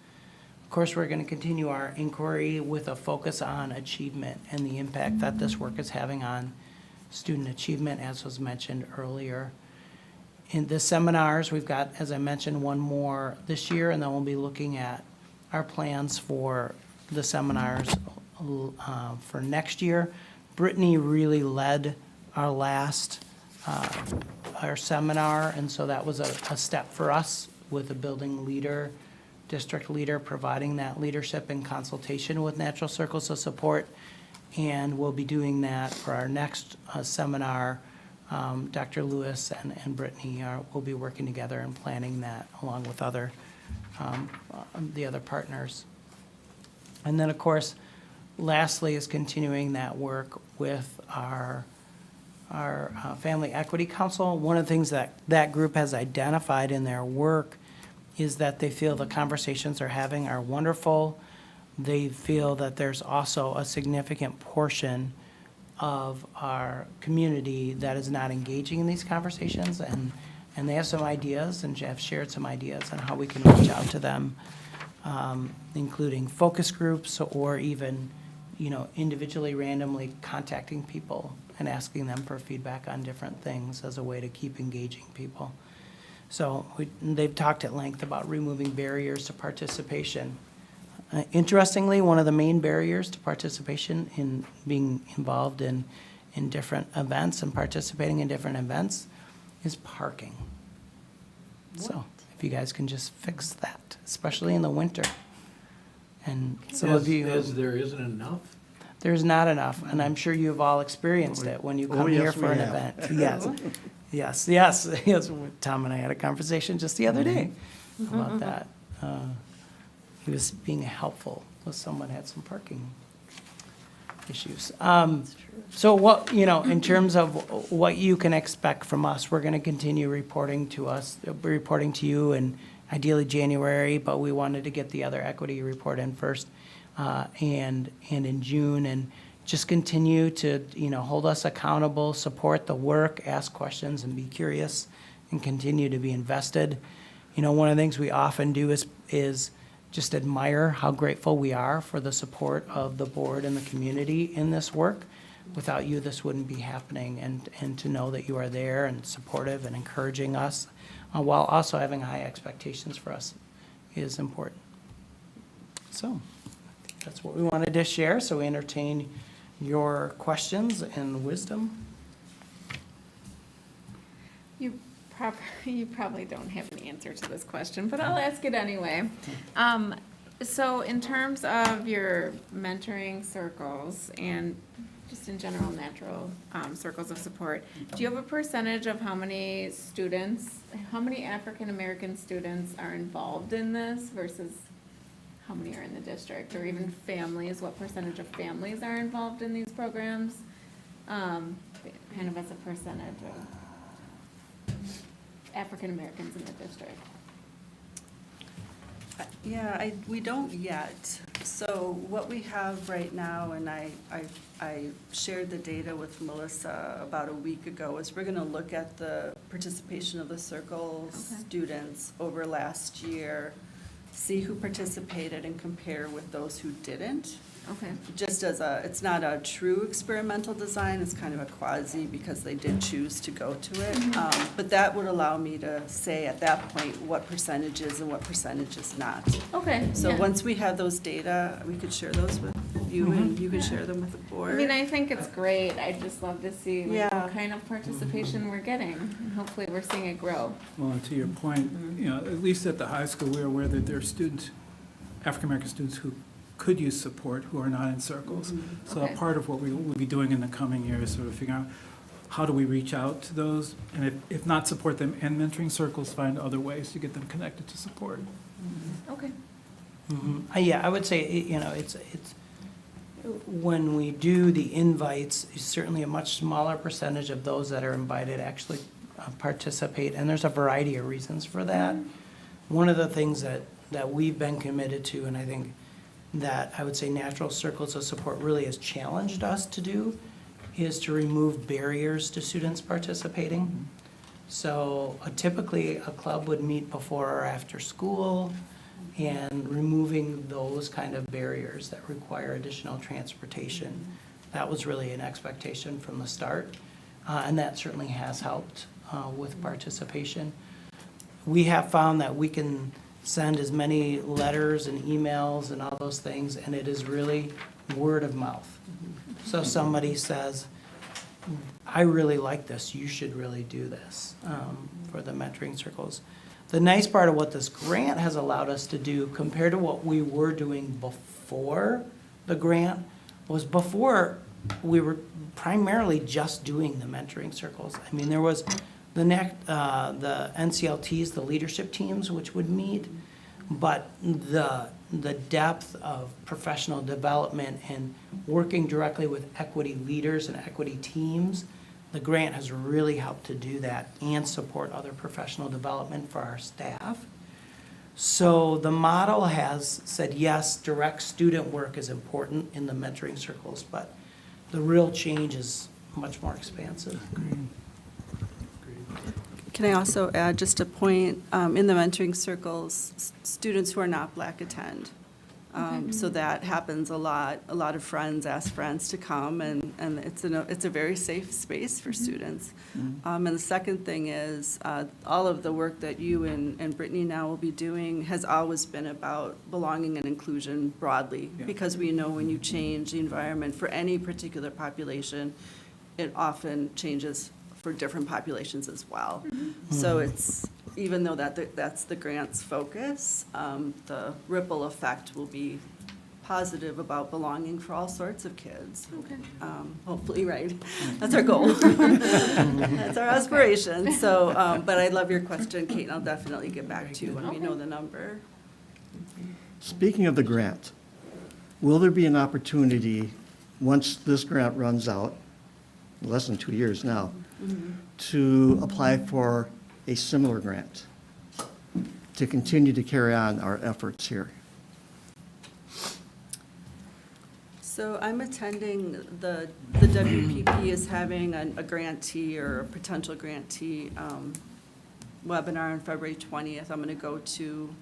Of course, we're going to continue our inquiry with a focus on achievement and the impact that this work is having on student achievement, as was mentioned earlier. In the seminars, we've got, as I mentioned, one more this year, and then we'll be looking at our plans for the seminars for next year. Brittany really led our last, our seminar, and so that was a step for us with a building leader, district leader, providing that leadership and consultation with Natural Circles of Support. And we'll be doing that for our next seminar. Dr. Lewis and Brittany will be working together and planning that along with the other partners. And then, of course, lastly is continuing that work with our Family Equity Council. One of the things that group has identified in their work is that they feel the conversations they're having are wonderful. They feel that there's also a significant portion of our community that is not engaging in these conversations, and they have some ideas and have shared some ideas on how we can reach out to them, including focus groups or even, individually, randomly contacting people and asking them for feedback on different things as a way to keep engaging people. So they've talked at length about removing barriers to participation. Interestingly, one of the main barriers to participation in being involved in different events and participating in different events is parking. So if you guys can just fix that, especially in the winter. And some of you, As there isn't enough? there's not enough, and I'm sure you've all experienced it when you come yes, here for we an have. event. Yes. Tom and I had a conversation just the other day about that. He was being helpful with someone had some parking issues. So what, in terms of what you can expect from us, we're going to continue reporting to you in ideally January, but we wanted to get the other equity report in first, and in June, and just continue to, hold us accountable, support the work, ask questions, and be curious, and continue to be invested. One of the things we often do is just admire how grateful we are for the support of the board and the community in this work. Without you, this wouldn't be happening, and to know that you are there and supportive and encouraging us, while also having high expectations for us is important. So that's what we wanted to share, so we entertain your questions and wisdom. You probably don't have an answer to this question, but I'll ask it anyway. So in terms of your mentoring circles and just in general natural circles of support, do you have a percentage of how many African-American students are involved in this versus how many are in the district, or even families? What percentage of families are involved in these programs? Kind of as a percentage of African-Americans in the district. Yeah, we don't yet. So what we have right now, and I shared the data with Melissa about a week ago, is we're gonna look at the participation of the circles students over last year, see who participated and compare with those who didn't. Okay. Just as it's not a true experimental design, it's kind of a quasi because they did choose to go to it. But that would allow me to say at that point what percentage is and what percentage is not. Okay. So yeah. once we have those data, we could share those with you and you can share them with the I board. mean, I think it's great. I'd just love to see Yeah. what kind of participation we're getting. And hopefully we're seeing it grow. Well, and to your point, at least at the high school, we're aware that there are students, African-American students who could use support who are not in circles. So Okay. a part of what we will be doing in the coming year is sort of figuring out how do we reach out to those, and if not support them in mentoring circles, find other ways to get them connected to support. Okay. Yeah, I would say, it's when we do the invites, certainly a much smaller percentage of those that are invited actually participate, and there's a variety of reasons for that. One of the things that we've been committed to, and I think that I would say Natural Circles of Support really has challenged us to do, is to remove barriers to students participating. So typically, a club would meet before or after school, and removing those kind of barriers that require additional transportation. That was really an expectation from the start, and that certainly has helped with participation. We have found that we can send as many letters and emails and all those things, and it is really word of mouth. So somebody says, I really like this, you should really do this, for the mentoring circles. The nice part of what this grant has allowed us to do compared to what we were doing before the grant was before we were primarily just doing the mentoring circles. I mean, there was the NCLTs, the leadership teams, which would meet, but the depth of professional development and working directly with equity leaders and equity teams, the grant has really helped to do that and support other professional development for our staff. So the model has said, yes, direct student work is important in the mentoring circles, but the real change is much more expansive. Can I also add just a point, in the mentoring circles, students who are not Black attend. So that happens a lot. A lot of friends ask friends to come, and it's a very safe space for students. And the second thing is, all of the work that you and Brittany now will be doing has always been about belonging and inclusion broadly, because we know when you change the environment for any particular population, it often changes for different populations as well. So it's, even though that's the grant's focus, the ripple effect will be positive about belonging for all sorts of kids. Okay. Hopefully, right? That's our goal. That's our aspiration. So, but I love your question, Kate, and I'll definitely get back to you when we know the number. Speaking of the grant, will there be an opportunity, once this grant runs out, less than 2 years now, to apply for a similar grant to continue to carry on our efforts here? So I'm attending, the WPP is having a grantee or a potential grantee webinar on February 20th. I'm going to go to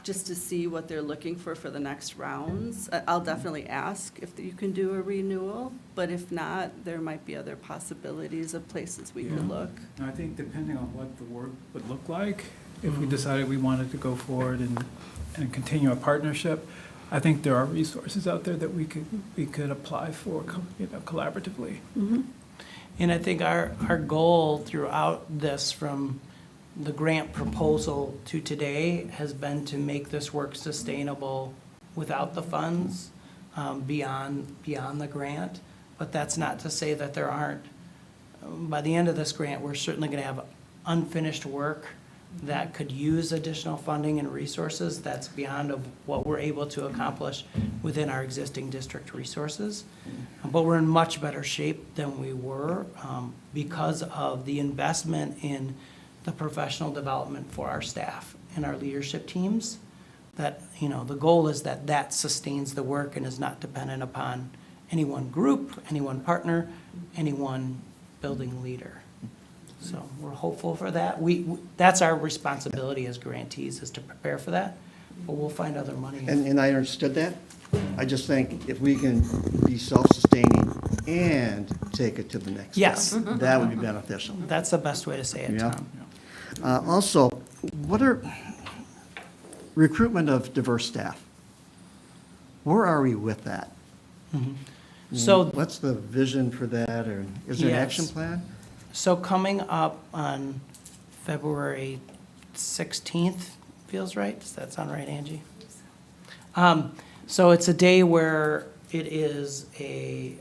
just to see what they're looking for the next rounds. I'll definitely ask if you can do a renewal, but if not, there might be other possibilities of places we could look. I think depending on what the work would look like, if we decided we wanted to go forward and continue a partnership, I think there are resources out there that we could apply for, collaboratively. And I think our goal throughout this, from the grant proposal to today, has been to make this work sustainable without the funds, beyond the grant. But that's not to say that there aren't, by the end of this grant, we're certainly going to have unfinished work that could use additional funding and resources that's beyond of what we're able to accomplish within our existing district resources. But we're in much better shape than we were because of the investment in the professional development for our staff and our leadership teams. That, the goal is that sustains the work and is not dependent upon any one group, any one partner, any one building leader. So we're hopeful for that. That's our responsibility as grantees, is to prepare for that, but we'll find other money. And I understood that. I just think if we can be self-sustaining and take it to the next step. Yes. That would be beneficial. That's the best way to say it, Yeah. Tom. Also, what are recruitment of diverse staff? Where are we with that? So, What's the vision for that, or is there an action Yes. plan? so coming up on February 16th, feels right? Does that sound right, Angie? So it's a day where it is a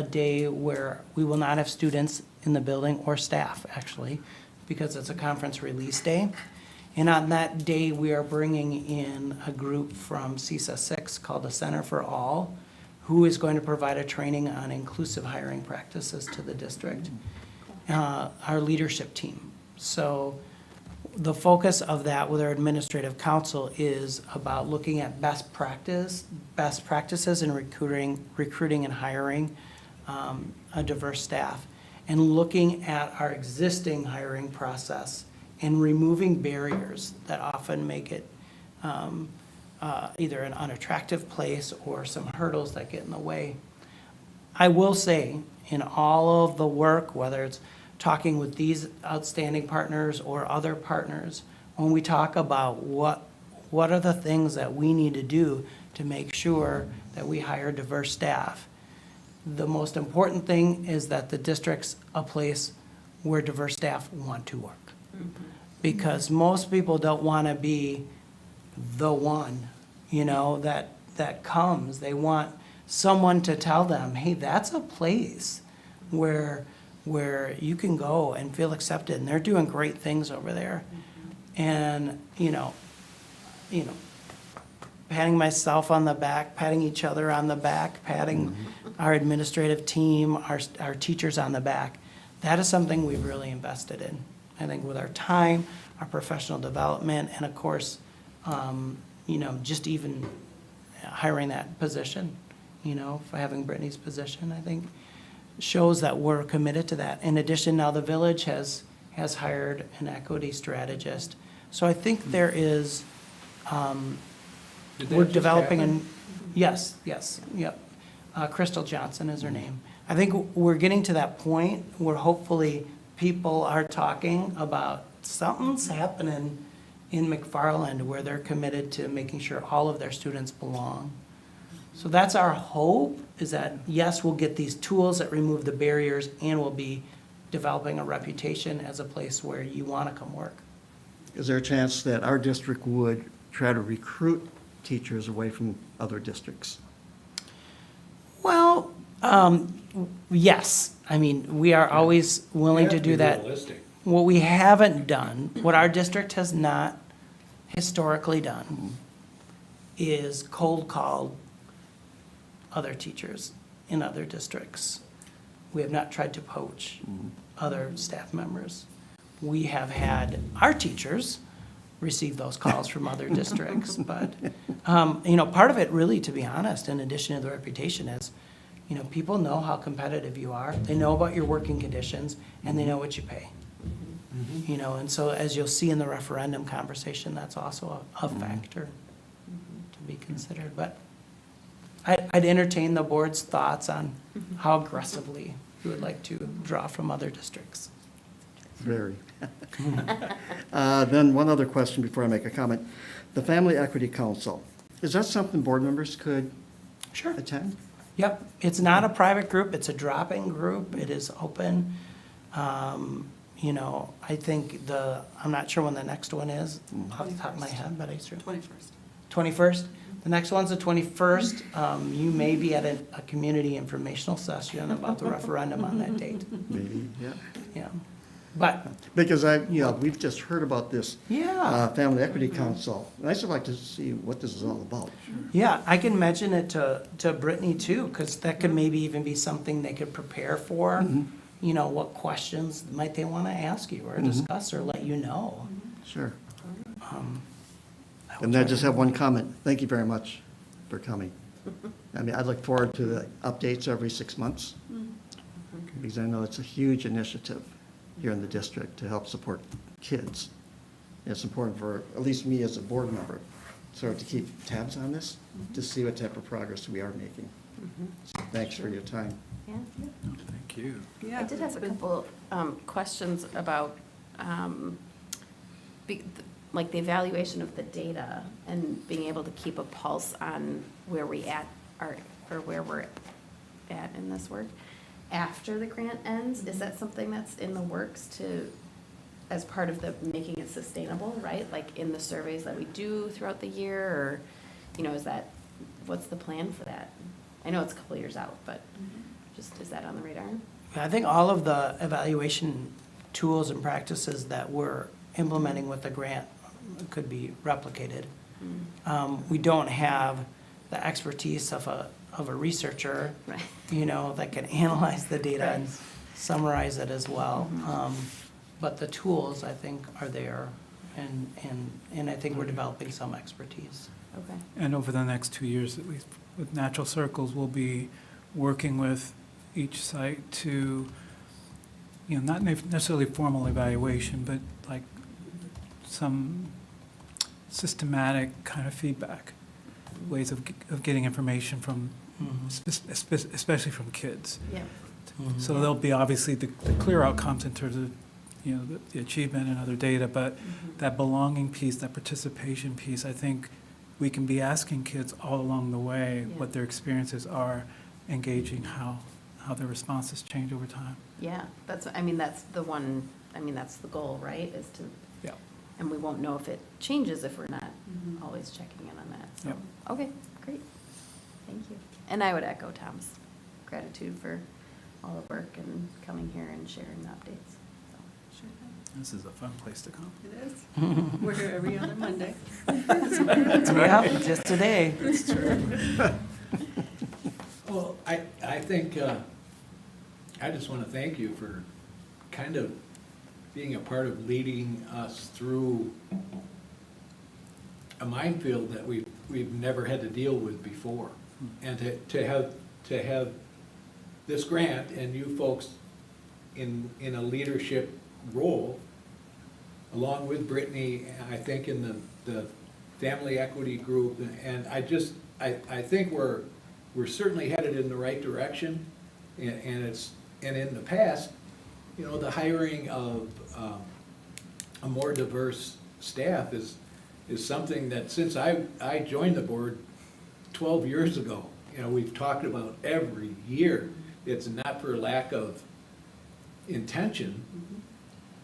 day where we will not have students in the building, or staff, actually, because it's a conference release day. And on that day, we are bringing in a group from CISA 6 called the Center for All, who is going to provide a training on inclusive hiring practices to the district, our leadership team. So the focus of that with our administrative council is about looking at best practices in recruiting and hiring a diverse staff, and looking at our existing hiring process and removing barriers that often make it either an unattractive place or some hurdles that get in the way. I will say, in all of the work, whether it's talking with these outstanding partners or other partners, when we talk about what are the things that we need to do to make sure that we hire diverse staff. The most important thing is that the district's a place where diverse staff want to work. Because most people don't want to be the one, that comes. They want someone to tell them, hey, that's a place where you can go and feel accepted, and they're doing great things over there. And, patting myself on the back, patting each other on the back, patting our administrative team, our teachers on the back, that is something we've really invested in. I think with our time, our professional development, and of course, just even hiring that position, for having Brittany's position, I think shows that we're committed to that. In addition, now the village has hired an equity strategist. So I think there is, Did that we're just developing happen? Yes, yep. Crystal Johnson is her name. I think we're getting to that point where hopefully people are talking about something's happening in McFarland where they're committed to making sure all of their students belong. So that's our hope, is that, yes, we'll get these tools that remove the barriers, and we'll be developing a reputation as a place where you want to come work. Is there a chance that our district would try to recruit teachers away from other districts? Well, yes. I mean, we are always willing to do that. Realistic. What we haven't done, what our district has not historically done, is cold called other teachers in other districts. We have not tried to poach other staff members. We have had our teachers receive those calls from other districts, but, part of it really, to be honest, in addition to the reputation, is, people know how competitive you are. They know about your working conditions, and they know what you pay. And so as you'll see in the referendum conversation, that's also a factor to be considered. But I'd entertain the board's thoughts on how aggressively you would like to draw from other districts. Very. Then one other question before I make a comment. The Family Equity Council, is that something board members could Sure. attend? Yep, it's not a private group, it's a drop-in group, it is open. I think I'm not sure when the next one is, off the top of my head, but I sure. 21st. 21st? The next one's the 21st. You may be at a community informational session about the referendum on that date. Maybe, yeah. Yeah, but, Because we've just heard about this yeah, Family Equity Council, and I'd just like to see what this is all about. yeah, I can mention it to Brittany too, because that could maybe even be something they could prepare for. What questions might they want to ask you or discuss or let you know. Sure. I will And I try just to- have one comment. Thank you very much for coming. I mean, I look forward to the updates every 6 months, because I know it's a huge initiative here in the district to help support kids. It's important for, at least me as a board member, sort of to keep tabs on this, to see what type of progress we are making. So thanks for your time. Yeah. Thank you. Yeah. I did have a couple questions about, like the evaluation of the data and being able to keep a pulse on where we or where we're at in this work. After the grant ends, is that something that's in the works as part of the making it sustainable, right? Like in the surveys that we do throughout the year, or, what's the plan for that? I know it's a couple years out, but is that on the radar? I think all of the evaluation tools and practices that we're implementing with the grant could be replicated. We don't have the expertise of a researcher, Right. that can analyze the data and Right. summarize it as well. But the tools, I think, are there, and I think we're developing some expertise. Okay. And over the next 2 years, at least, with Natural Circles, we'll be working with each site to, not necessarily formal evaluation, but like some systematic kind of feedback, ways of getting information from, especially from kids. Yeah. So there'll be obviously the clear outcomes in terms of, the achievement and other data, but that belonging piece, that participation piece, I think we can be asking kids all along the way what their experiences are, engaging how their responses change over time. Yeah, that's the goal, right, is to, Yeah. and we won't know if it changes if we're not always checking in on that, so. Yep. Okay, great, thank you. And I would echo Tom's gratitude for all the work and coming here and sharing the updates, so. Sure thing. This is a fun place to come. It is. We're here every other Monday. Yeah, just today. It's true. Well, I think, I just want to thank you for kind of being a part of leading us through a minefield that we've never had to deal with before. And to have this grant and you folks in a leadership role, along with Brittany, I think in the family equity group, and I think we're certainly headed in the right direction, and in the past, you know, the hiring of a more diverse staff is something that since I joined the board 12 years ago, you know, we've talked about every year. It's not for lack of intention.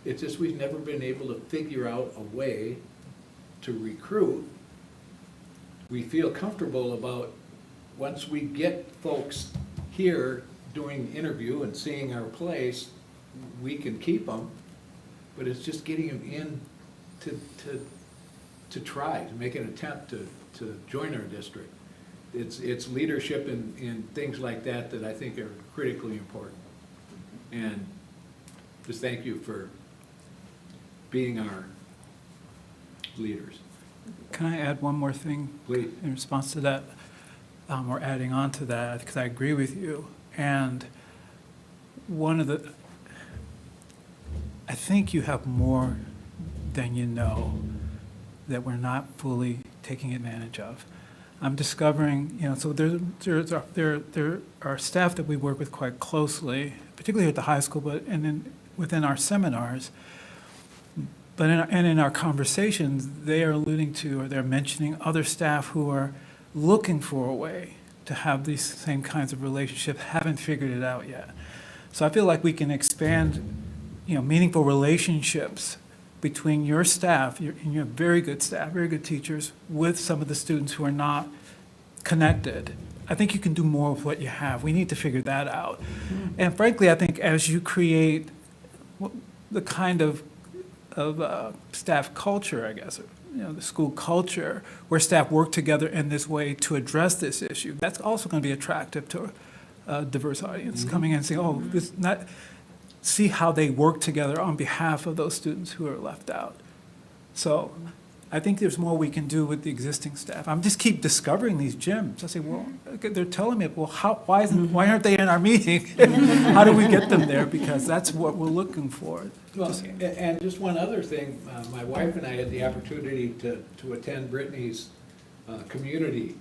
It's just we've never been able to figure out a way to recruit. We feel comfortable about, once we get folks here doing interview and seeing our place, we can keep them, but it's just getting them in to try, to make an attempt to join our district. It's leadership in things like that I think are critically important. And just thank you for being our leaders. Can I add one more thing? Please. In response to that, or adding on to that, because I agree with you. And I think you have more than you know that we're not fully taking advantage of. I'm discovering, you know, so there are staff that we work with quite closely, particularly at the high school, but within our seminars. But in our conversations, they are alluding to, or they're mentioning other staff who are looking for a way to have these same kinds of relationships, haven't figured it out yet. So I feel like we can expand, you know, meaningful relationships between your staff, and your very good staff, very good teachers, with some of the students who are not connected. I think you can do more with what you have. We need to figure that out. And frankly, I think as you create the kind of staff culture, I guess, you know, the school culture, where staff work together in this way to address this issue, that's also going to be attractive to a diverse audience coming in and saying, oh, this not. See how they work together on behalf of those students who are left out. So I think there's more we can do with the existing staff. I'm just keep discovering these gyms. I say, well, they're telling me, well, why aren't they in our meeting? How do we get them there? Because that's what we're looking for. Well, and just one other thing, my wife and I had the opportunity to attend Brittany's community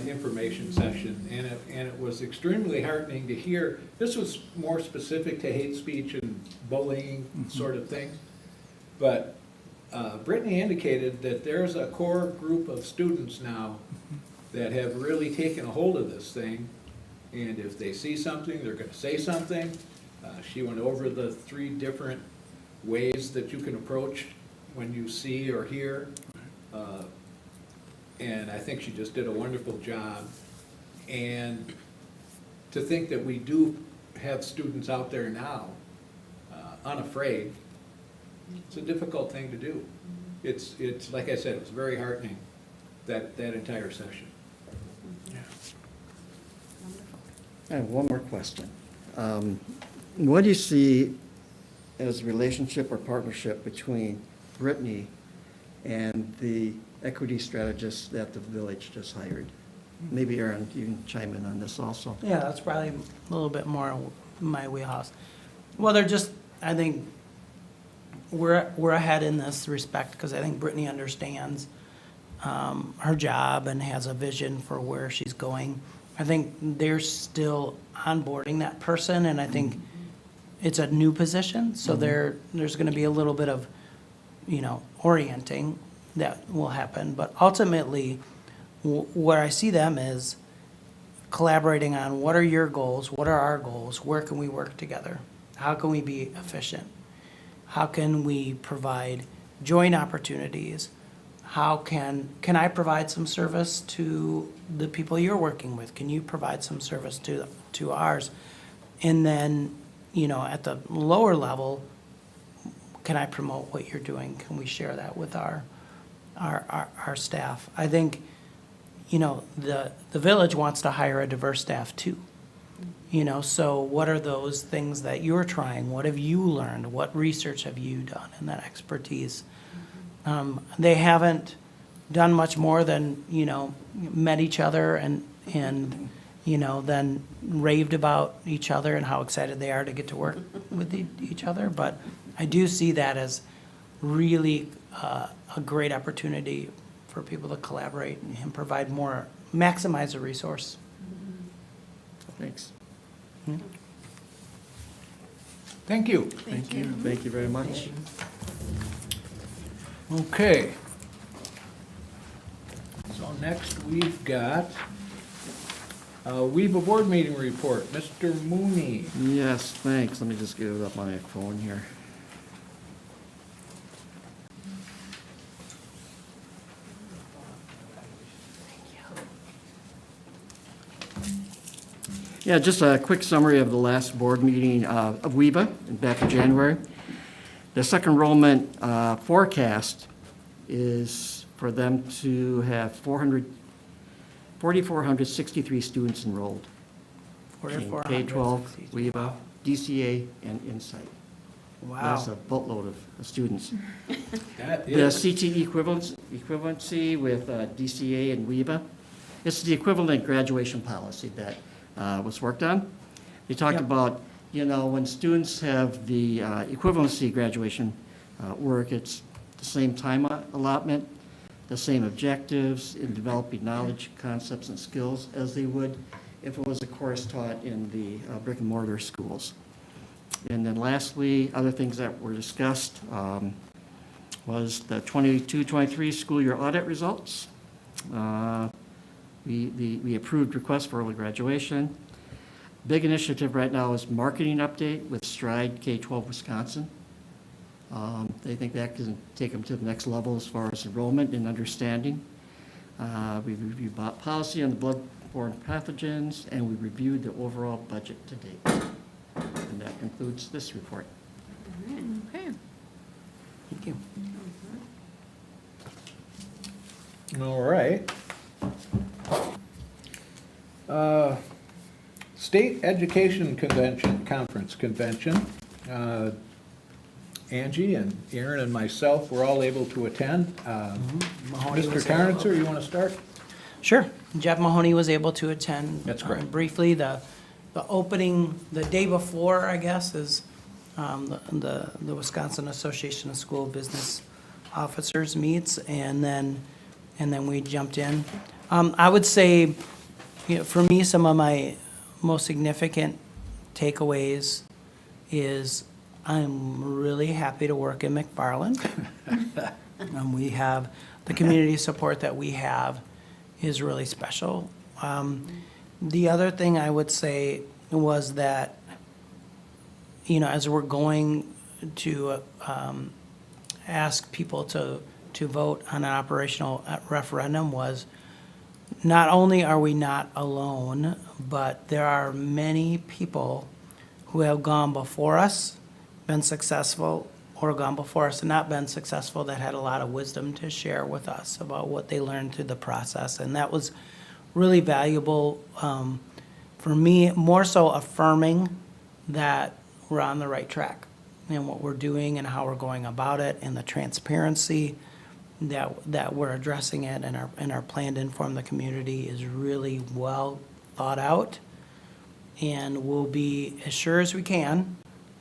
information session, and it was extremely heartening to hear. This was more specific to hate speech and bullying sort of things, but Brittany indicated that there's a core group of students now that have really taken a hold of this thing, and if they see something, they're going to say something. She went over the 3 different ways that you can approach when you see or hear. And I think she just did a wonderful job. And to think that we do have students out there now, unafraid, it's a difficult thing to do. It's like I said, it's very heartening, that entire session. I have one more question. What do you see as a relationship or partnership between Brittany and the equity strategists that the village just hired? Maybe Aaron, you can chime in on this also. Yeah, that's probably a little bit more my wheelhouse. Well, I think we're ahead in this respect, because I think Brittany understands her job and has a vision for where she's going. I think they're still onboarding that person, and I think it's a new position, so there's gonna be a little bit of, you know, orienting. that will happen. But ultimately, where I see them is collaborating on what are your goals, what are our goals, where can we work together? How can we be efficient? How can we provide joint opportunities? How can I provide some service to the people you're working with? Can you provide some service to ours? And then, at the lower level, can I promote what you're doing? Can we share that with our staff? I think, the village wants to hire a diverse staff too. So what are those things that you're trying? What have you learned? What research have you done in that expertise? They haven't done much more than, met each other and then raved about each other and how excited they are to get to work with each other. But I do see that as really a great opportunity for people to collaborate and provide more, maximize a resource. Thanks. Thank you. Thank you. Thank you very much. Okay. So next we've got WEBA board meeting report. Mr. Mooney. Yes, thanks. Let me just get it up on my phone here. Yeah, just a quick summary of the last board meeting of WEBA back in January. The second enrollment forecast is for them to have 4,463 students enrolled in K-12, WEBA, DCA, and Insight. Wow. That's a boatload of students. That The is. CT equivalency with DCA and WEBA, it's the equivalent graduation policy that was worked on. They talked Yep. about, when students have the equivalency graduation work, it's the same time allotment, the same objectives in developing knowledge, concepts, and skills as they would if it was a course taught in the brick and mortar schools. And then lastly, other things that were discussed was the 22-23 school year audit results. We approved requests for early graduation. Big initiative right now is marketing update with Stride K-12 Wisconsin. They think that can take them to the next level as far as enrollment and understanding. We reviewed policy on the bloodborne pathogens, and we reviewed the overall budget to date. And that concludes this report. Okay. Thank you. All right. State Education Conference Convention. Angie and Aaron and myself were all able to attend. Mahoney Mr. was able- Carnitzer, you want to start? Sure. Jeff Mahoney was able to attend. That's correct. Briefly, the opening, the day before, I guess, is the Wisconsin Association of School Business Officers meets, and then we jumped in. I would say, for me, some of my most significant takeaways is I'm really happy to work in McFarland. We have, the community support that we have is really special. The other thing I would say was that, as we're going to ask people to vote on an operational referendum, was not only are we not alone, but there are many people who have gone before us, been successful, or gone before us and not been successful, that had a lot of wisdom to share with us about what they learned through the process. And that was really valuable for me, more so affirming that we're on the right track and what we're doing and how we're going about it, and the transparency that we're addressing it, and our plan to inform the community is really well thought out. And we'll be as sure as we can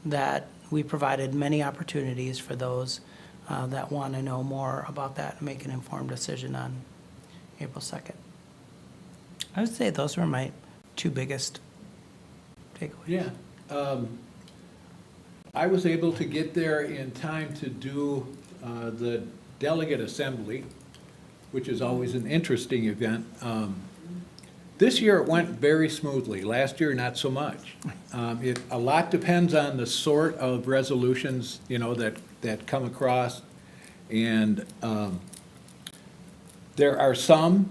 that we provided many opportunities for those that want to know more about that and make an informed decision on April 2nd. I would say those were my two biggest takeaways. Yeah. I was able to get there in time to do the delegate assembly, which is always an interesting event. This year it went very smoothly. Last year, not so much. A lot depends on the sort of resolutions, that come across. And there are some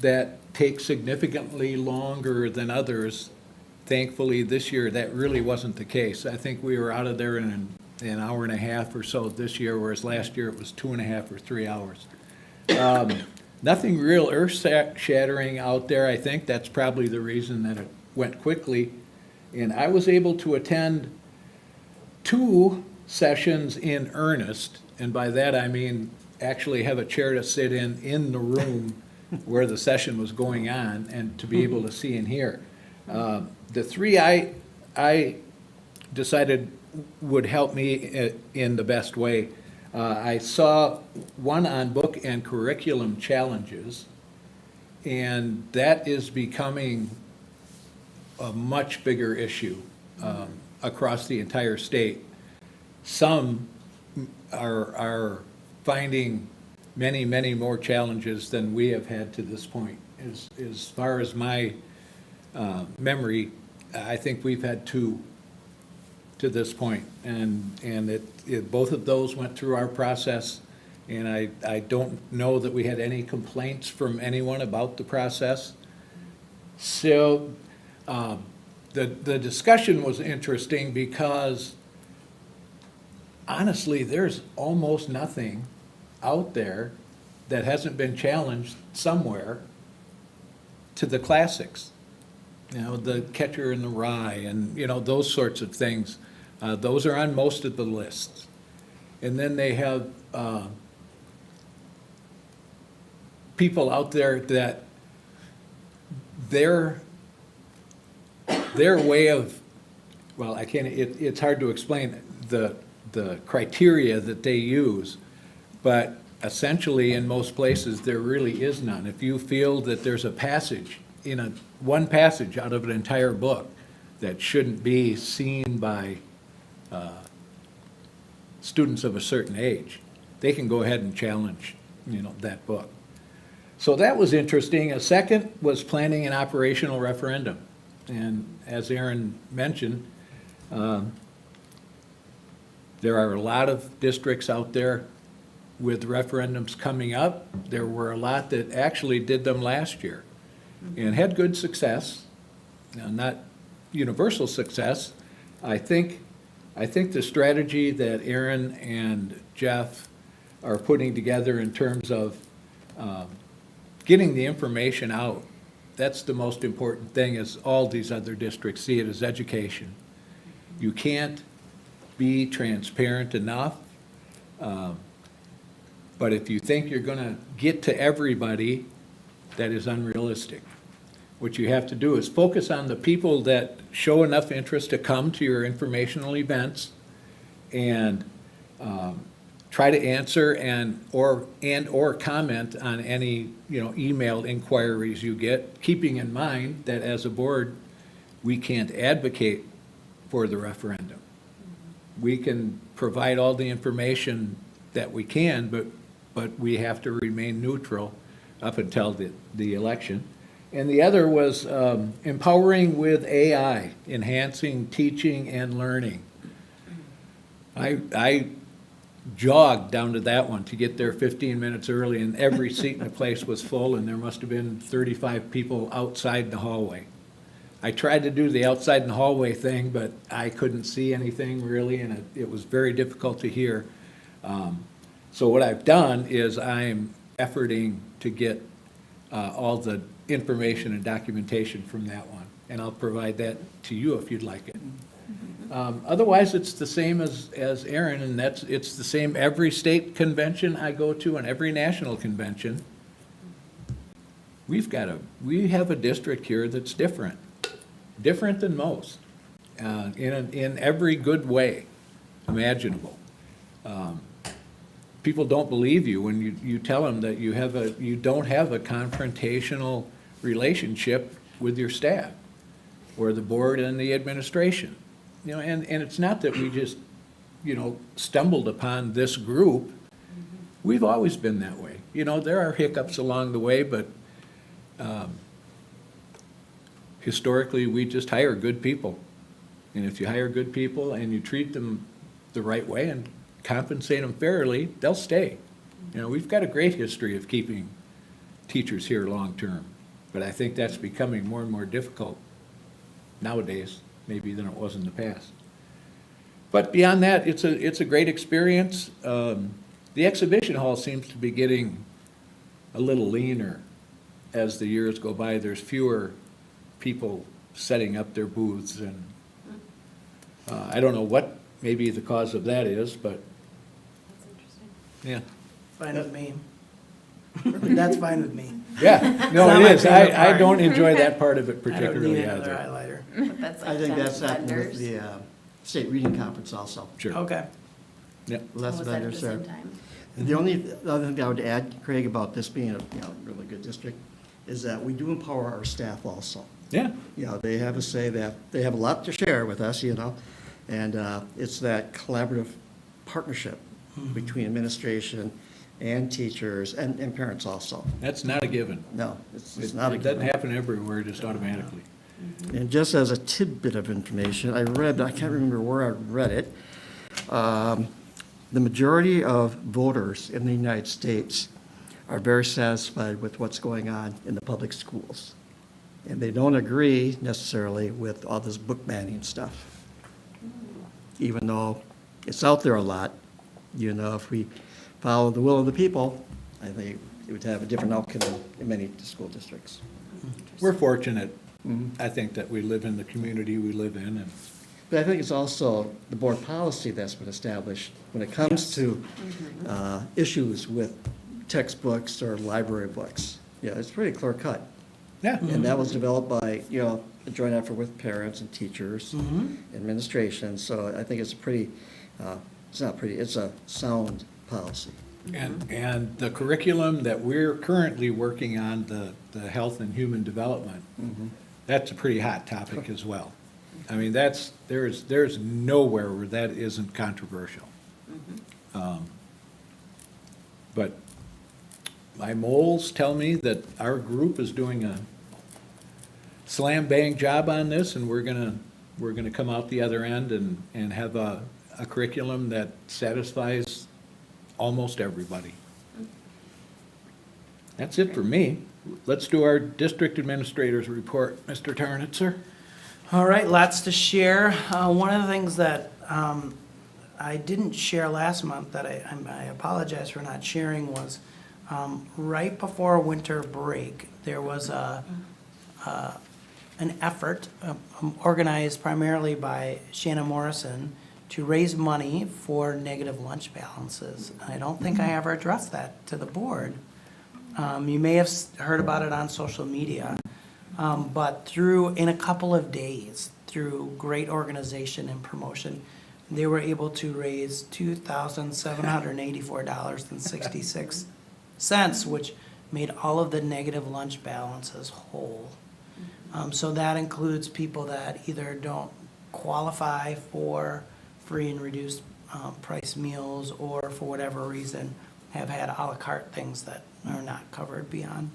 that take significantly longer than others. Thankfully, this year, that really wasn't the case. I think we were out of there in an hour and a half or so this year, whereas last year it was 2.5 or 3 hours. Nothing real earth-shattering out there, I think. That's probably the reason that it went quickly. And I was able to attend 2 sessions in earnest, and by that I mean actually have a chair to sit in the room where the session was going on and to be able to see and hear. The 3 I decided would help me in the best way. I saw one on book and curriculum challenges, and that is becoming a much bigger issue across the entire state. Some are finding many, many more challenges than we have had to this point. As far as my memory, I think we've had 2 to this point, and both of those went through our process, and I don't know that we had any complaints from anyone about the process. So the discussion was interesting because honestly, there's almost nothing out there that hasn't been challenged somewhere to the classics. The Catcher in the Rye and, those sorts of things. Those are on most of the lists. And then they have people out there that their way of, well, I can't, it's hard to explain the criteria that they use, but essentially in most places there really is none. If you feel that there's a passage one passage out of an entire book that shouldn't be seen by students of a certain age, they can go ahead and challenge, that book. So that was interesting. A second was planning an operational referendum. And as Aaron mentioned, there are a lot of districts out there with referendums coming up. There were a lot that actually did them last year and had good success, not universal success. I think the strategy that Aaron and Jeff are putting together in terms of getting the information out, that's the most important thing, as all these other districts see it, as education. You can't be transparent enough, but if you think you're going to get to everybody, that is unrealistic. What you have to do is focus on the people that show enough interest to come to your informational events and try to answer and or comment on any email inquiries you get, keeping in mind that as a board, we can't advocate for the referendum. We can provide all the information that we can, but we have to remain neutral up until the election. And the other was empowering with AI, enhancing teaching and learning. I jogged down to that one to get there 15 minutes early, and every seat in the place was full, and there must have been 35 people outside the hallway. I tried to do the outside in the hallway thing, but I couldn't see anything really, and it was very difficult to hear. So what I've done is I'm efforting to get all the information and documentation from that one, and I'll provide that to you if you'd like it. Otherwise, it's the same as Aaron, and it's the same every state convention I go to and every national convention. We have a district here that's different than most, in every good way imaginable. People don't believe you when you tell them that you don't have a confrontational relationship with your staff or the board and the administration. And it's not that we just, stumbled upon this group. we've always been that way. You know, there are hiccups along the way, but historically, we just hire good people. And if you hire good people and you treat them the right way and compensate them fairly, they'll stay. You know, we've got a great history of keeping teachers here long-term, but I think that's becoming more and more difficult nowadays, maybe than it was in the past. But beyond that, it's a great experience. The exhibition hall seems to be getting a little leaner as the years go by. There's fewer people setting up their booths, and I don't know what maybe the cause of that is, but That's interesting. yeah. Fine with me. That's fine with me. Yeah, It's no, not it my is. favorite I part. don't enjoy that part of it I don't need particularly another either. highlighter. But that's I like think 10 that's happened with vendors. the state reading conference also. Sure. Okay. Yep. Less Was that at the vendors there. same time? And the only other thing I would add, Craig, about this being a, really good district, is that we do empower our staff also. Yeah, They have a say that, they have a lot to share with us, and it's that collaborative partnership between administration and teachers and parents also. that's not a given. No, it's It not a doesn't given. happen everywhere, just automatically. And just as a tidbit of information, I can't remember where I read it, the majority of voters in the United States are very satisfied with what's going on in the public schools. And they don't agree necessarily with all this book banning stuff. Even though it's out there a lot, if we follow the will of the people, I think it would have a different outcome in many school districts. We're fortunate, I think, that we live in the community we live in, and But I think it's also the board policy that's been established when it comes to issues with textbooks or library books. It's pretty clear cut. yeah. And that was developed by, a joint effort with parents and teachers, administration. So I think it's a pretty, it's not pretty, it's a sound policy. And the curriculum that we're currently working on, the health and human development, that's a pretty hot topic as well. I mean, there's nowhere where that isn't controversial. But my moles tell me that our group is doing a slam bang job on this, and we're gonna come out the other end and have a curriculum that satisfies almost everybody. That's it for me. Let's do our district administrator's report, Mr. Tarnitzer. All right, lots to share. One of the things that I didn't share last month that I apologize for not sharing was right before winter break, there was an effort organized primarily by Shannon Morrison to raise money for negative lunch balances. I don't think I ever addressed that to the board. You may have heard about it on social media, but in a couple of days, through great organization and promotion, they were able to raise $2,784.66, which made all of the negative lunch balances whole. So that includes people that either don't qualify for free and reduced price meals, or for whatever reason have had à la carte things that are not covered beyond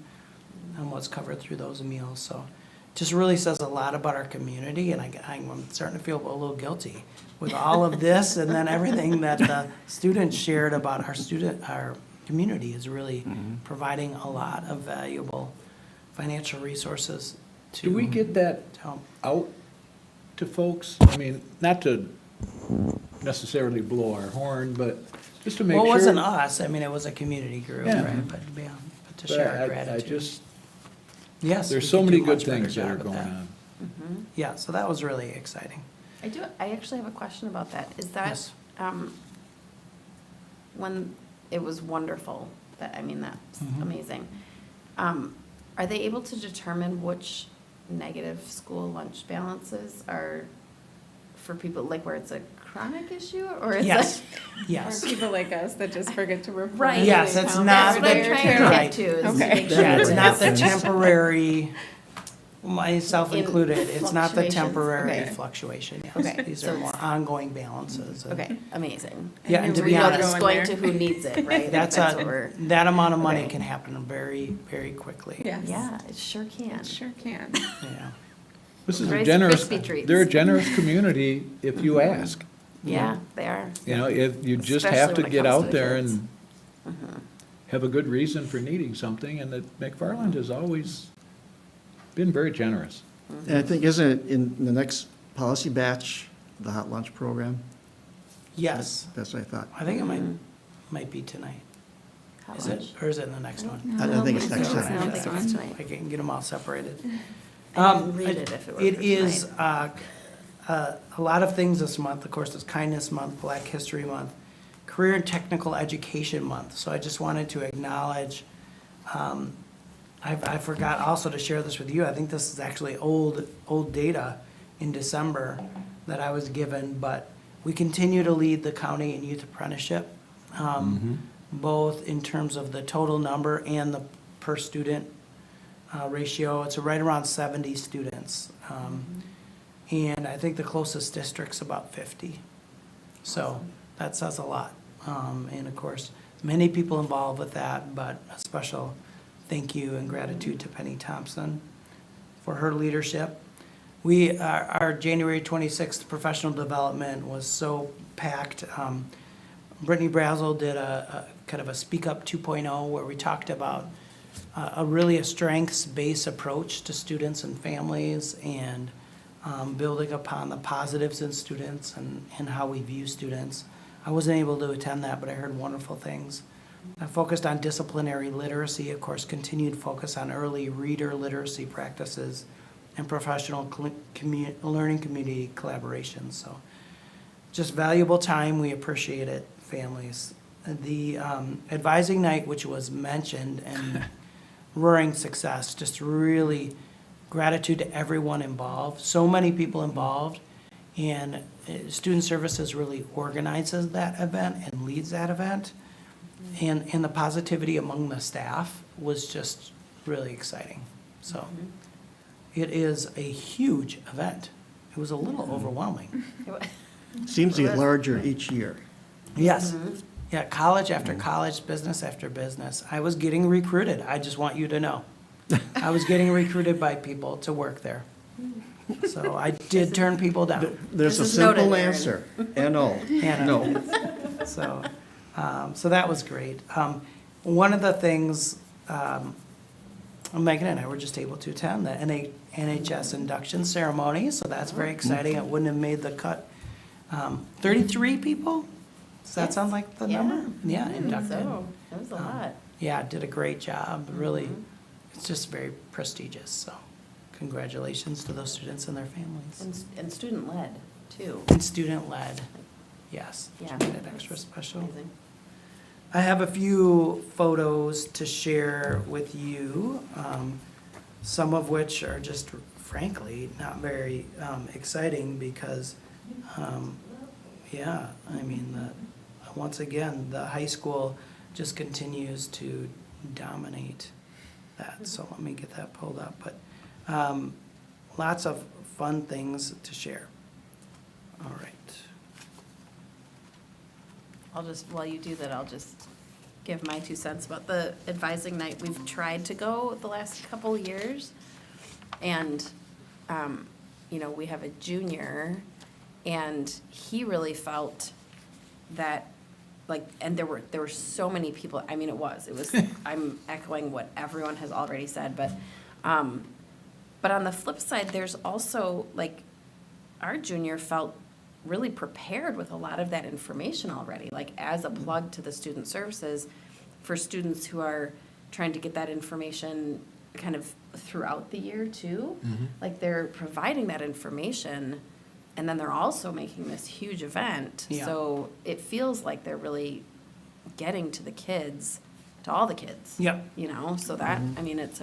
what's covered through those meals. So just really says a lot about our community, and I'm starting to feel a little guilty with all of this, and then everything that the students shared about our community is really providing a lot of valuable financial resources to Do we get that help. out to folks? I mean, not to necessarily blow our horn, but just to make sure. Well, it wasn't us, I mean, it was a community group, Yeah. right, but to But share our I gratitude. just, Yes. there's we so could many do good much better things that job are with going that. on. Yeah, so that was really exciting. I actually have a question about that. Is that, Yes. when it was wonderful, that's Mhm. amazing. Are they able to determine which negative school lunch balances are for people, like where it's a chronic issue, or is Yes, it? yes. Or people like us that just forget to report. Right. Yes, the it's account not That's what I'm later, trying too. to Right. get to, is to Okay. make sure. Yeah, it's not the it's- temporary Myself included, it's not the fluctuations, temporary okay. fluctuation, yes. Okay, These so are more it's- ongoing balances. and- Okay, amazing. Yeah, and to be Regardless, honest, going to who needs it, right? Like, that's what we're- that amount of money Okay. can happen very, very quickly. Yes. Yeah, it sure can. It sure can. Yeah. This is a Rice generous, Krispie treats. they're a generous community if you ask. Yeah, they are. You know, if you just Especially have to when it get comes to out the there kids. and have a good reason for needing something, and that McFarland has always been very generous. And I think, isn't it in the next policy batch, the hot lunch program? Yes, That's what I thought. I think it might be tonight. Hot Is it, lunch. or is it in the next one? I think it's next I time. don't think it's tonight. I can get them all separated. I didn't read it if it were It for is, tonight. a lot of things this month. Of course, it's Kindness Month, Black History Month, Career and Technical Education Month. So I just wanted to acknowledge, I forgot also to share this with you. I think this is actually old data in December that I was given, but we continue to lead the county in youth apprenticeship, both in terms of the total number and the per student ratio. It's right around 70 students. And I think the closest district's about 50. So that says a lot. And of course, many people involved with that, but a special thank you and gratitude to Penny Thompson for her leadership. Our January 26th professional development was so packed. Brittany Brazel did a kind of a Speak Up 2.0 where we talked about a strengths-based approach to students and families and building upon the positives in students and how we view students. I wasn't able to attend that, but I heard wonderful things. I focused on disciplinary literacy, of course, continued focus on early reader literacy practices and professional learning community collaboration. So just valuable time. We appreciate it, families. The advising night, which was mentioned, and roaring success, just really gratitude to everyone involved. So many people involved. And Student Services really organizes that event and leads that event. And the positivity among the staff was just really exciting. So it is a huge event. It was a little overwhelming. Seems to get larger each year. Yes. Yeah, college after college, business after business. I was getting recruited. I just want you to know. I was getting recruited by people to work there. So I did turn people down. There's a This is noted, simple Aaron. answer, N-O, And, no. So, so that was great. One of the things, Megan and I were just able to attend the NHS induction ceremony, so that's very exciting. It wouldn't have made the cut. 33 people? Does that sound like the number? Yeah, inducted. So, that was a lot. Yeah, did a great job, really. It's just very prestigious, so congratulations to those students and their families. And student-led, too. And student-led, yes, which Yeah. made it extra special. Amazing. I have a few photos to share with you, some of which are just frankly not very exciting because, yeah, I mean, once again, the high school just continues to dominate that. So let me get that pulled up. But lots of fun things to share. All right. While you do that, I'll just give my 2 cents about the advising night. We've tried to go the last couple years. And, we have a junior, and he really felt that, and there were so many people. I mean, it was, I'm echoing what everyone has already said, but on the flip side, there's also, our junior felt really prepared with a lot of that information already, as a plug to the student services for students who are trying to get that information kind of throughout the year too. They're providing that information, and then they're also making this huge event. Yeah. So it feels like they're really getting to the kids, to all the kids. Yep. So that, it's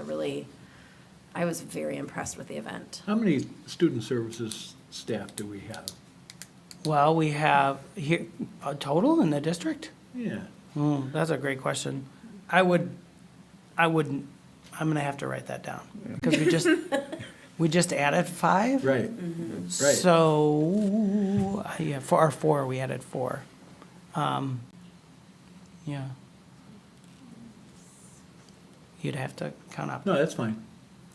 I was very impressed with the event. How many student services staff do we have? Well, we have here, a total in the district? Yeah. That's a great question. I'm gonna have to write that down, because We just added 5? Right, right. So, yeah, for our 4, we added 4. Yeah. You'd have to count up. No, that's fine.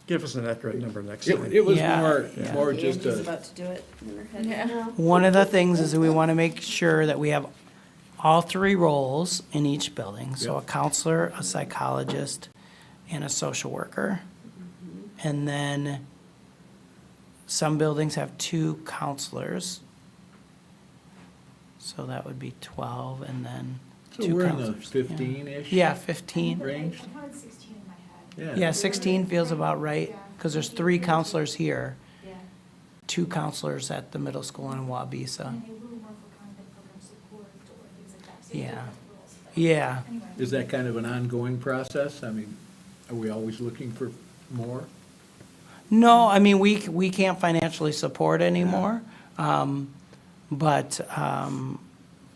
Give us an accurate number next It, time. it was Yeah, more just Angie's a, about to do it in her head Yeah. now. One of the things is that we want to make sure that we have all 3 roles in each building. So a Yep. counselor, a psychologist, and a social worker. And then some buildings have 2 counselors. So that would be 12, and then so 2 we're in the counselors. Yeah. 15-ish? Yeah, 15. Range? I counted 16 in my head. Yeah, 16 feels about right, because there's 3 counselors here, Yeah. 2 counselors at the middle school in Wabisa. And they will work for kind of program support or things like that. So Yeah. different roles, but Yeah, anyway. Is that kind of an ongoing process? I mean, are we always looking for more? no, I mean, we can't financially support anymore, but,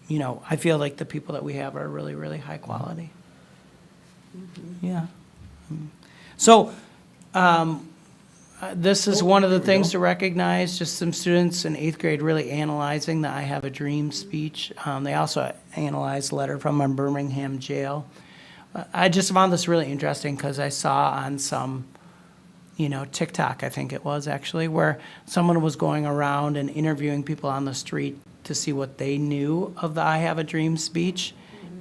you know, I feel like the people that we have are really, really high quality. Yeah. So, this is one of the there we things go. to recognize, just some students in 8th grade really analyzing the I Have a Dream speech. They also analyzed a letter from a Birmingham jail. I just found this really interesting because I saw on some, you know, TikTok, I think it was actually, where someone was going around and interviewing people on the street to see what they knew of the I Have a Dream speech,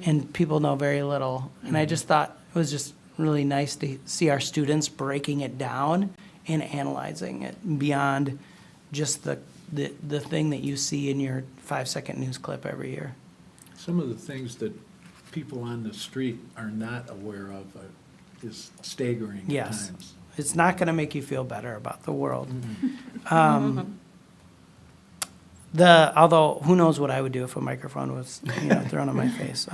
and people know very little. And I just thought it was just really nice to see our students breaking it down and analyzing it beyond just the thing that you see in your 5-second news clip every year. Some of the things that people on the street are not aware of is staggering at Yes. times. It's not going to make you feel better about the world. Although, who knows what I would do if a microphone was, you know, thrown in my face.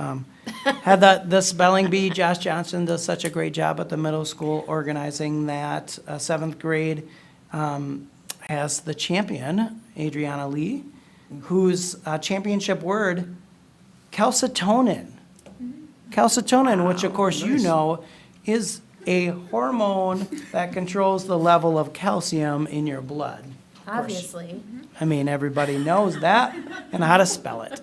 Had the spelling bee, Josh Johnson does such a great job at the middle school organizing that. 7th grade has the champion, Adriana Lee, whose championship word, calcitonin. Calcitonin, which of course you know is a hormone that controls the level of calcium in your blood. Obviously. I mean, everybody knows that and how to spell it.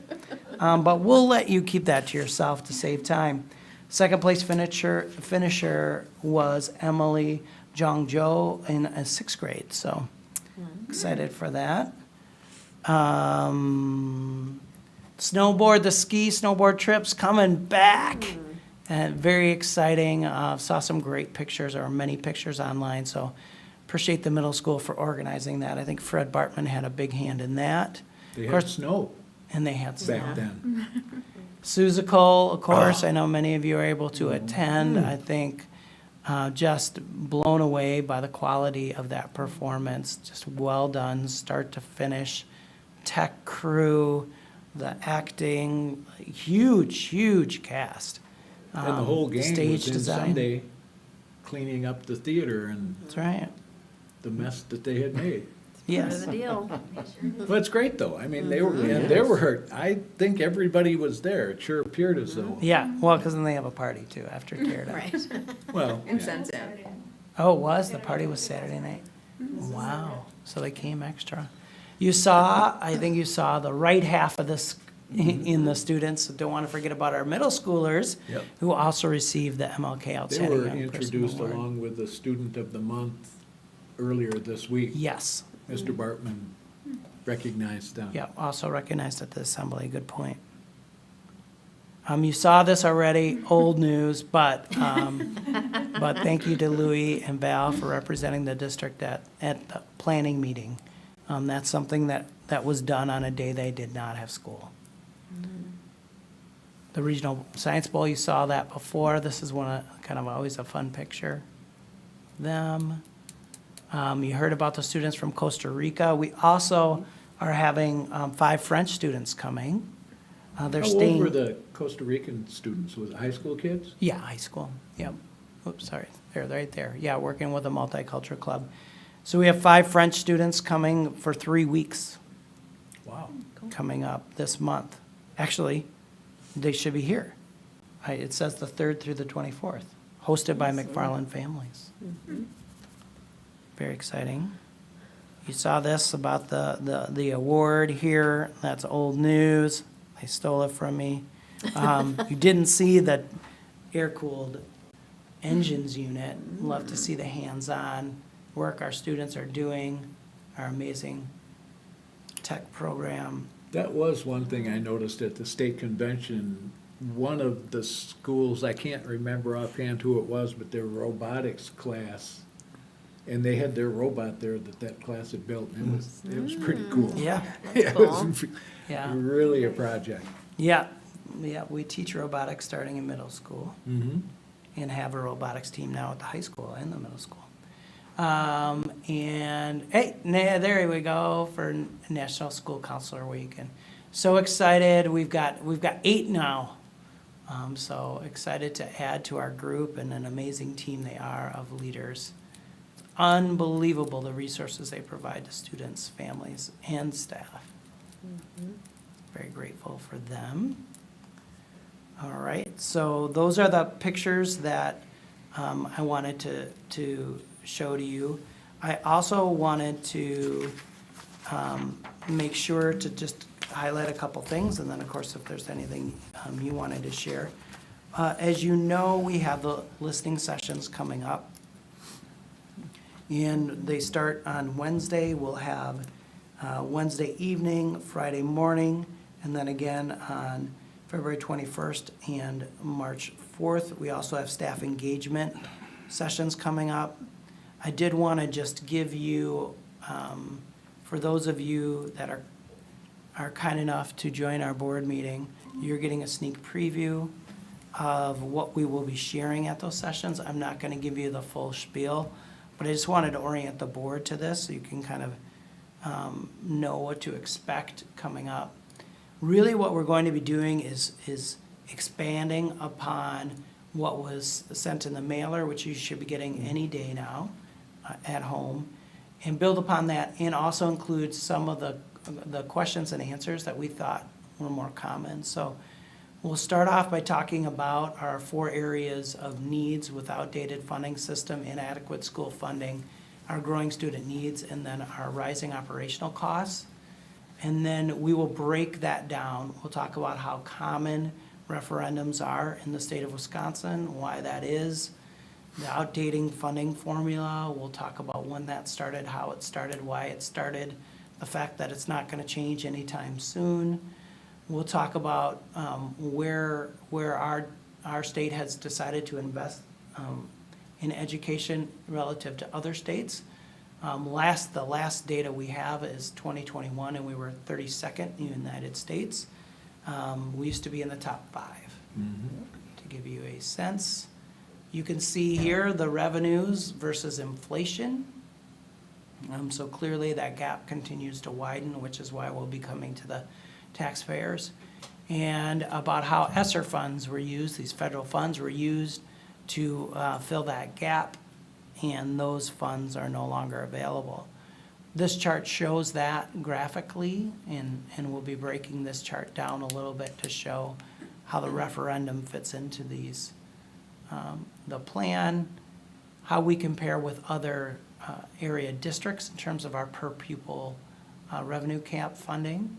But we'll let you keep that to yourself to save time. Second place finisher was Emily Zhangzhou in 6th grade, so excited for that. Snowboard, the snowboard trips coming back. And very exciting. Saw some great pictures, or many pictures online, so appreciate the middle school for organizing that. I think Fred Bartman had a big hand in that. They Of had course- snow And they had snow. back then. Suzical, of course, I know many of you are able to attend. I think just blown away by the quality of that performance. Just well done, start to finish. Tech crew, the acting, huge cast. And the whole gang Stage was in design. Sunday cleaning up the theater and That's right. the mess that they had made. Yes. The deal. Well, it's great though. I mean, they were hurt. I think everybody was there. It sure appeared as though, Yeah, well, because then they have a party too after tear down. Right. well, yeah. Incentive. Oh, it was? The party was Saturday night? Wow, so they came extra. You saw, I think you saw the right half of this in the students. Don't want to forget about our middle schoolers, Yep. who also received the MLK They Outstanding were Young Person introduced Award. along with the Student of the Month earlier this week. Yes, Mr. Bartman recognized them. yeah, also recognized at the assembly, good point. You saw this already, old news, but thank you to Louis and Val for representing the district at the planning meeting. That's something that was done on a day they did not have school. The Regional Science Bowl, you saw that before. This is kind of always a fun picture. Them. You heard about the students from Costa Rica. We also are having 5 French students coming. They're How staying. old were the Costa Rican students? Was it high school kids? Yeah, high school, yep. Oops, sorry, they're right there. Yeah, working with a multicultural club. So we have 5 French students coming for 3 weeks, Wow. coming up this month. Actually, they should be here. It says the 3rd through the 24th, hosted by McFarland Families. Very exciting. You saw this about the award here. That's old news. They stole it from me. You didn't see the air-cooled engines unit. Love to see the hands-on work our students are doing, our amazing tech program. That was one thing I noticed at the state convention. One of the schools, I can't remember offhand who it was, but their robotics class, and they had their robot there that class had built. It was pretty cool. Yeah, It was yeah, really a project. yeah, yeah. We teach robotics starting in middle school Mm-hmm. and have a robotics team now at the high school and the middle school. And hey, there we go for National School Counselor Week, and so excited. We've got 8 now. So excited to add to our group, and an amazing team they are of leaders. Unbelievable the resources they provide to students, families, and staff. Very grateful for them. All right, so those are the pictures that I wanted to show to you. I also wanted to make sure to just highlight a couple things, and then, of course, if there's anything you wanted to share. As you know, we have the listening sessions coming up, and they start on Wednesday. We'll have Wednesday evening, Friday morning, and then again on February 21st and March 4th. We also have staff engagement sessions coming up. I did want to just give you, for those of you that are kind enough to join our board meeting, you're getting a sneak preview of what we will be sharing at those sessions. I'm not going to give you the full spiel, but I just wanted to orient the board to this so you can kind of know what to expect coming up. Really what we're going to be doing is expanding upon what was sent in the mailer, which you should be getting any day now at home, and build upon that, and also include some of the questions and answers that we thought were more common. So we'll start off by talking about our 4 areas of needs with outdated funding system, inadequate school funding, our growing student needs, and then our rising operational costs. And then we will break that down. We'll talk about how common referendums are in the state of Wisconsin, why that is, the outdating funding formula. We'll talk about when that started, how it started, why it started, the fact that it's not going to change anytime soon. We'll talk about where our state has decided to invest in education relative to other states. The last data we have is 2021, and we were 32nd in the United States. We used to be in the top 5. To give you a sense, you can see here the revenues versus inflation. So clearly that gap continues to widen, which is why we'll be coming to the taxpayers. And about how ESSER funds were used, these federal funds were used to fill that gap, and those funds are no longer available. This chart shows that graphically, and we'll be breaking this chart down a little bit to show how the referendum fits into these, the plan, how we compare with other area districts in terms of our per pupil revenue cap funding,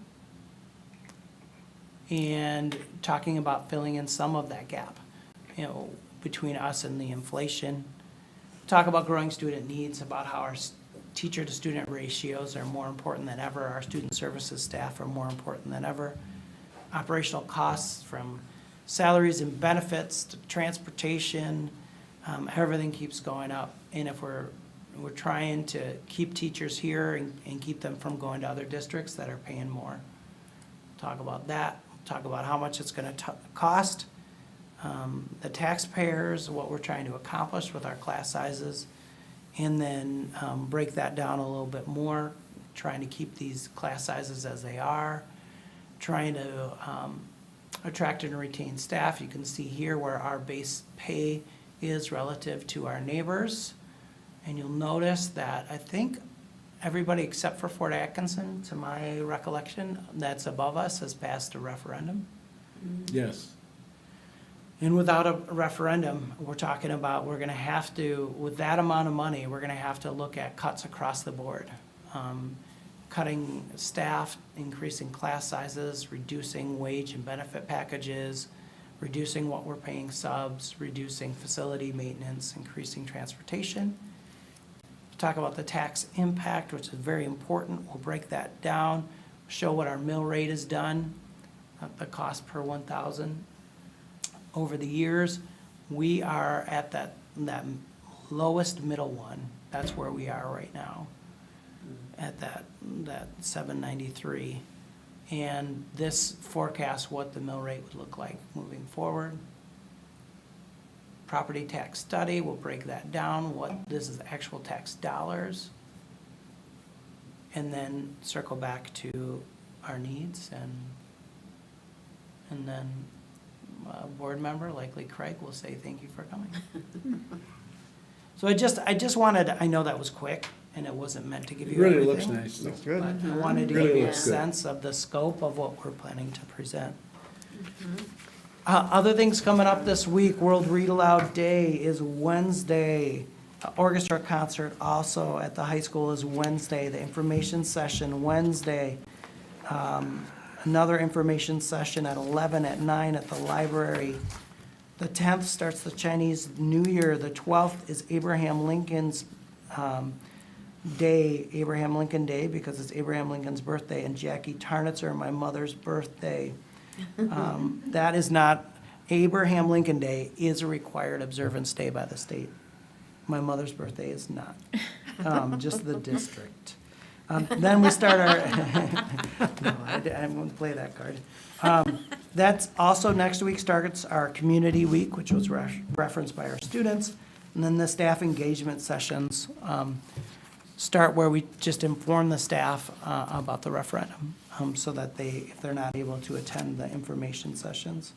and talking about filling in some of that gap, between us and the inflation. Talk about growing student needs, about how our teacher to student ratios are more important than ever, our student services staff are more important than ever. Operational costs, from salaries and benefits to transportation, everything keeps going up. And if we're trying to keep teachers here and keep them from going to other districts that are paying more. Talk about that, talk about how much it's going to cost the taxpayers, what we're trying to accomplish with our class sizes, and then break that down a little bit more, trying to keep these class sizes as they are, trying to attract and retain staff. You can see here where our base pay is relative to our neighbors. And you'll notice that I think everybody except for Fort Atkinson, to my recollection, that's above us has passed a referendum. Yes. And without a referendum, we're talking about, we're gonna have to, with that amount of money, we're gonna have to look at cuts across the board. Cutting staff, increasing class sizes, reducing wage and benefit packages, reducing what we're paying subs, reducing facility maintenance, increasing transportation. Talk about the tax impact, which is very important. We'll break that down, show what our mill rate has done, the cost per 1,000. Over the years, we are at that lowest middle one. That's where we are right now, at that 793. And this forecasts what the mill rate would look like moving forward. Property tax study, we'll break that down, what this is actual tax dollars. And then circle back to our needs, and then a board member, likely Craig, will say thank you for coming. So I just wanted, I know that was quick, and it wasn't meant to give It you really everything. looks nice. Looks good. But I wanted to Really give you a looks good. sense of the scope of what we're planning to present. Other things coming up this week, World Read Aloud Day is Wednesday. Orchestra concert also at the high school is Wednesday. The information session Wednesday. Another information session at 11 at 9 at the library. The 10th starts the Chinese New Year. The 12th is Abraham Lincoln's Day, Abraham Lincoln Day, because it's Abraham Lincoln's birthday, and Jackie Tarnitzer, my mother's birthday. That is not, Abraham Lincoln Day is a required observance day by the state. My mother's birthday is not, just the district. Then we start our, no, I won't play that card. That's also next week starts our community week, which was referenced by our students. And then the staff engagement sessions start where we just inform the staff about the referendum, so that if they're not able to attend the information sessions.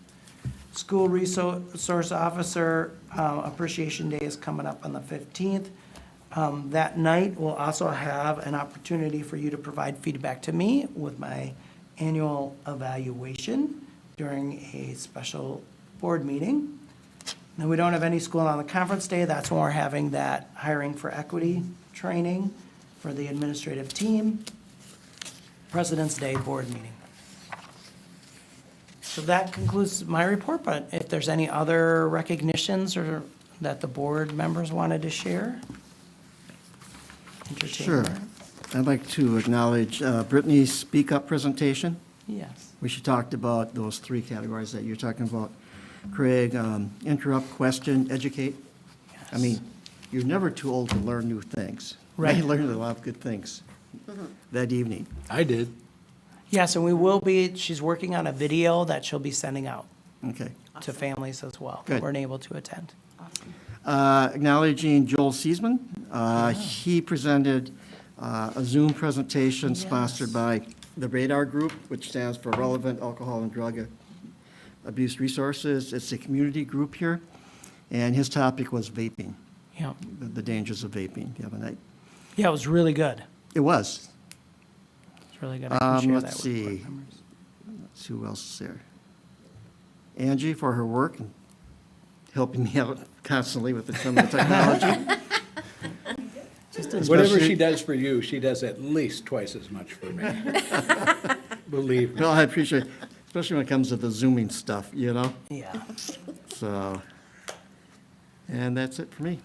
School Resource Officer Appreciation Day is coming up on the 15th. That night, we'll also have an opportunity for you to provide feedback to me with my annual evaluation during a special board meeting. And we don't have any school on the conference day. That's when we're having that hiring for equity training for the administrative team. President's Day board meeting. So that concludes my report, but if there's any other recognitions or that the board members wanted to share? Entertain Sure. that. I'd like to acknowledge Brittany's Speak Up presentation. Yes. We should talked about those three categories that you're talking about. Craig, interrupt, question, educate. I mean, you're never too old to learn new things. Right. I learned a lot of good things that evening. I did. Yes, and she's working on a video that she'll be sending out Okay. to families as well, Good. who weren't able to attend. Acknowledging Joel Seisman. He presented a Zoom presentation sponsored by the Radar Group, which stands for Relevant Alcohol and Drug Abuse Resources. It's a community group here, and his topic was vaping, Yeah, the dangers of vaping the other night. yeah, it was really good. It was. It's really good. I can share that Let's with board see. members. Let's see who else is there. Angie for her work and helping me out constantly with some of the technology. Whatever Especially- she does for you, she does at least twice as much for me. Believe me. Well, I appreciate, especially when it comes to the Zooming stuff, you know? Yeah. So, and that's it for me.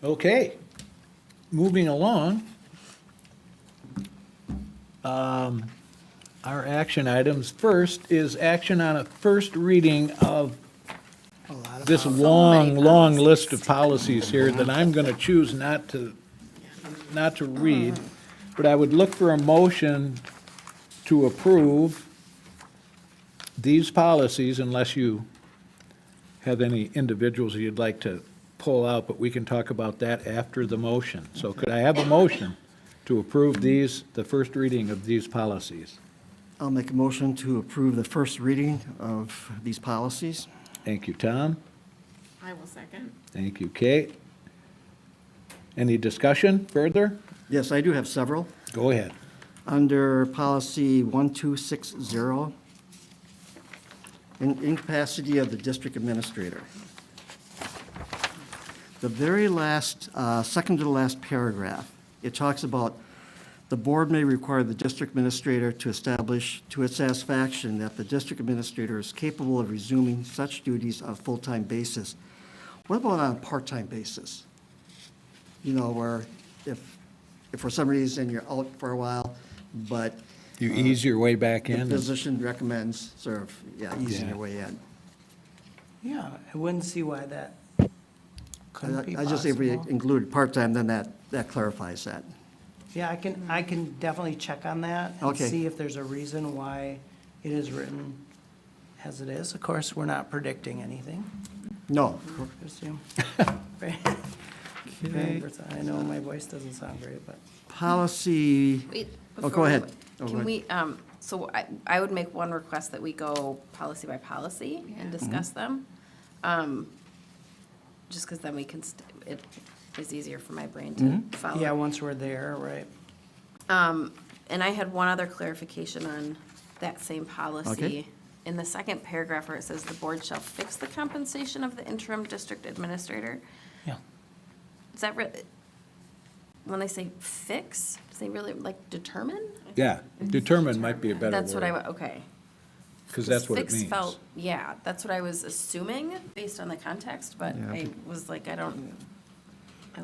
Okay, moving along. Our action items. First is action on a first reading of A lot of this long list of policies here that I'm going to choose not to read, but I would look for a motion to approve these policies unless you have any individuals you'd like to pull out, but we can talk about that after the motion. So could I have a motion to approve these, the first reading of these policies? I'll make a motion to approve the first reading of these policies. Thank you, Tom. I will second. Thank you, Kate. Any discussion further? Yes, I do have several. Go ahead. Under policy 1260, incapacity of the district administrator. The very last, second to the last paragraph, it talks about the board may require the district administrator to establish to its satisfaction that the district administrator is capable of resuming such duties on a full-time basis. What about on a part-time basis? You know, where if for some reason you're out for a while, but You ease your way back the in. physician recommends sort of, easing Yeah. your way in. Yeah, I wouldn't see why that couldn't be I just think if we possible. include part-time, then that clarifies that. Yeah, I can definitely check on that and Okay. see if there's a reason why it is written as it is. Of course, we're not predicting anything. No, Presume. Right. I know my voice doesn't sound great, but. policy, Wait. oh, go before we- ahead. Oh, go Can ahead. we, so I would make one request that we go policy by policy and discuss them. Just because then we can, it is easier for my brain to follow. Yeah, once we're there, right. And I had one other clarification on that same policy. Okay. In the second paragraph where it says the board shall fix the compensation of the interim district administrator, Yeah. is that when they say fix, do they really like determine? Yeah, determine might be a better That's what word, okay. because that's what it Fix means. felt, yeah, that's what I was assuming based on the context, but Yeah. I was like, I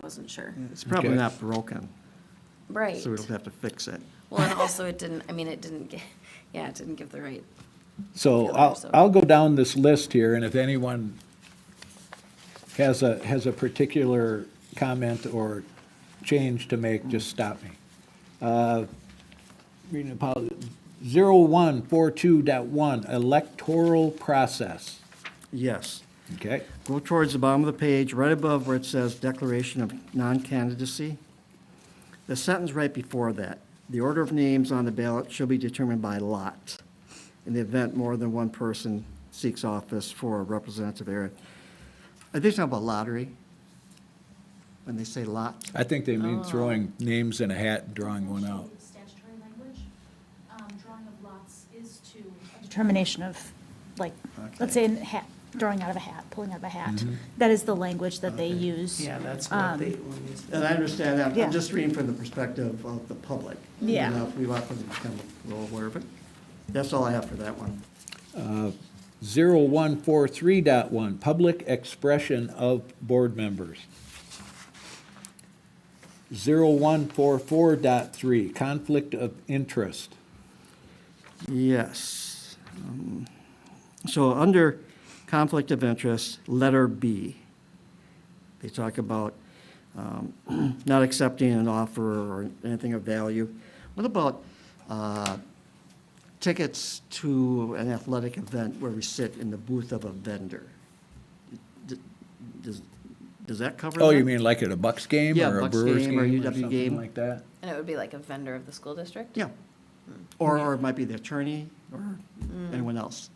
wasn't sure. It's probably Okay. not broken, Right. so we don't have to fix it. Well, and also it didn't give the right. So Filler, I'll, so- I'll go down this list here, and if anyone has a particular comment or change to make, just stop me. Reading the policy, 0142.1, electoral process, Yes. okay? Go towards the bottom of the page, right above where it says declaration of non-candidacy. The sentence right before that, the order of names on the ballot shall be determined by lot in the event more than one person seeks office for a representative area. Are they talking about lottery? When they say lot? I think they mean throwing names in a hat and drawing one out. Statutory language, drawing of lots is to a determination of, like, let's say in hat, drawing out of a hat, pulling out of a hat. That is the language that they use. Yeah, that's what they, when you And I understand that. Yeah. I'm just reading from the perspective of the public. Yeah. You know, if we want them to become well aware of it. That's all I have for that one. 0143.1, public expression of board members. 0144.3, conflict of interest. Yes. So under conflict of interest, letter B, they talk about not accepting an offer or anything of value. What about tickets to an athletic event where we sit in the booth of a vendor? Does that cover that? Oh, you mean like at a Bucks game Yeah, or a Bucks Brewers game game or or UW something game. like that? And it would be like a vendor of the school district? Yeah. Or it might be the attorney or anyone else.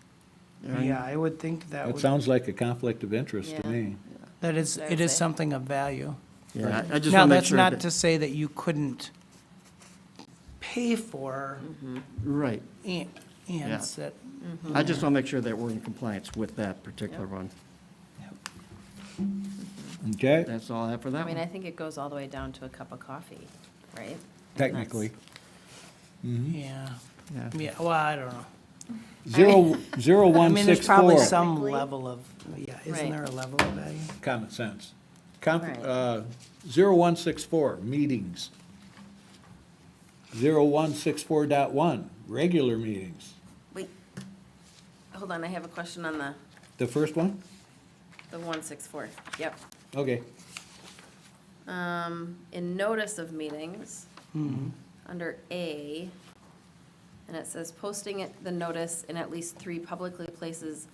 yeah, I would think that That would, sounds like a conflict of interest to Yeah. me. that is, I would it is say. something of value. Yeah, I just Now, want to make that's sure not that. to say that you couldn't pay for Right. ants that, I just want to make sure that we're in compliance with that particular one. Okay, That's all I have for I that mean, I one. think it goes all the way down to a cup of coffee, right? And technically. yeah. Yeah. Yeah, well, I don't know. 0164, Some Technically. level of, yeah, isn't Right. there a level of value? common sense. Right. 0164, meetings. 0164.1, regular meetings. Wait, hold on, I have a question on The first one? the 164. Yep. Okay. In notice of meetings, under A, and it says posting the notice in at least 3 public places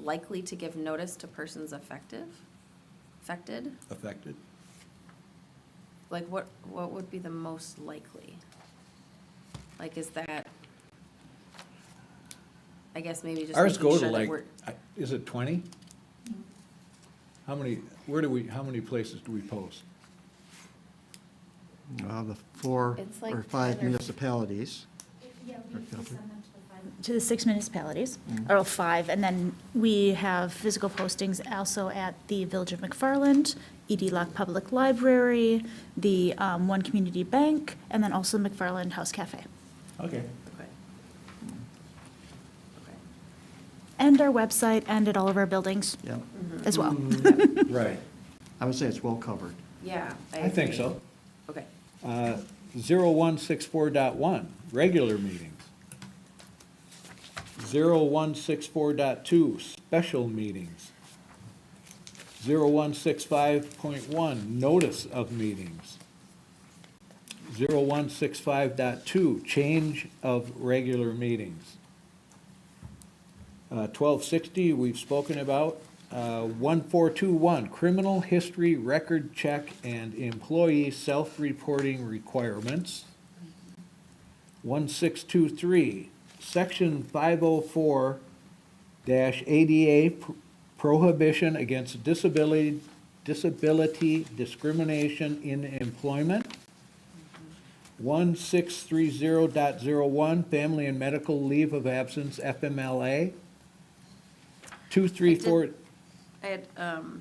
likely to give notice to persons affected? Affected. Like, what would be the most likely? Like, is that, I guess maybe just Ours making go to sure that like, we're, is it 20? How many places do we post? The 4 It's like or 5 10 or- municipalities. Yeah, we send them to the 5 to the 6 municipalities, or 5, and then we have physical postings also at the Village of McFarland, ED Lock Public Library, the One Community Bank, and then also McFarland House Cafe. Okay. And our website and at all of our buildings Yeah, as well. Right. I would say it's well covered. Yeah. I think so. Okay. 0164.1, regular meetings. 0164.2, special meetings. 0165.1, notice of meetings. 0165.2, change of regular meetings. 1260, we've spoken about. 1421, criminal history record check and employee self-reporting requirements. 1623, section 504-ADA prohibition against disability discrimination in employment. 1630.01, family and medical leave of absence, FMLA. 234, I had, kind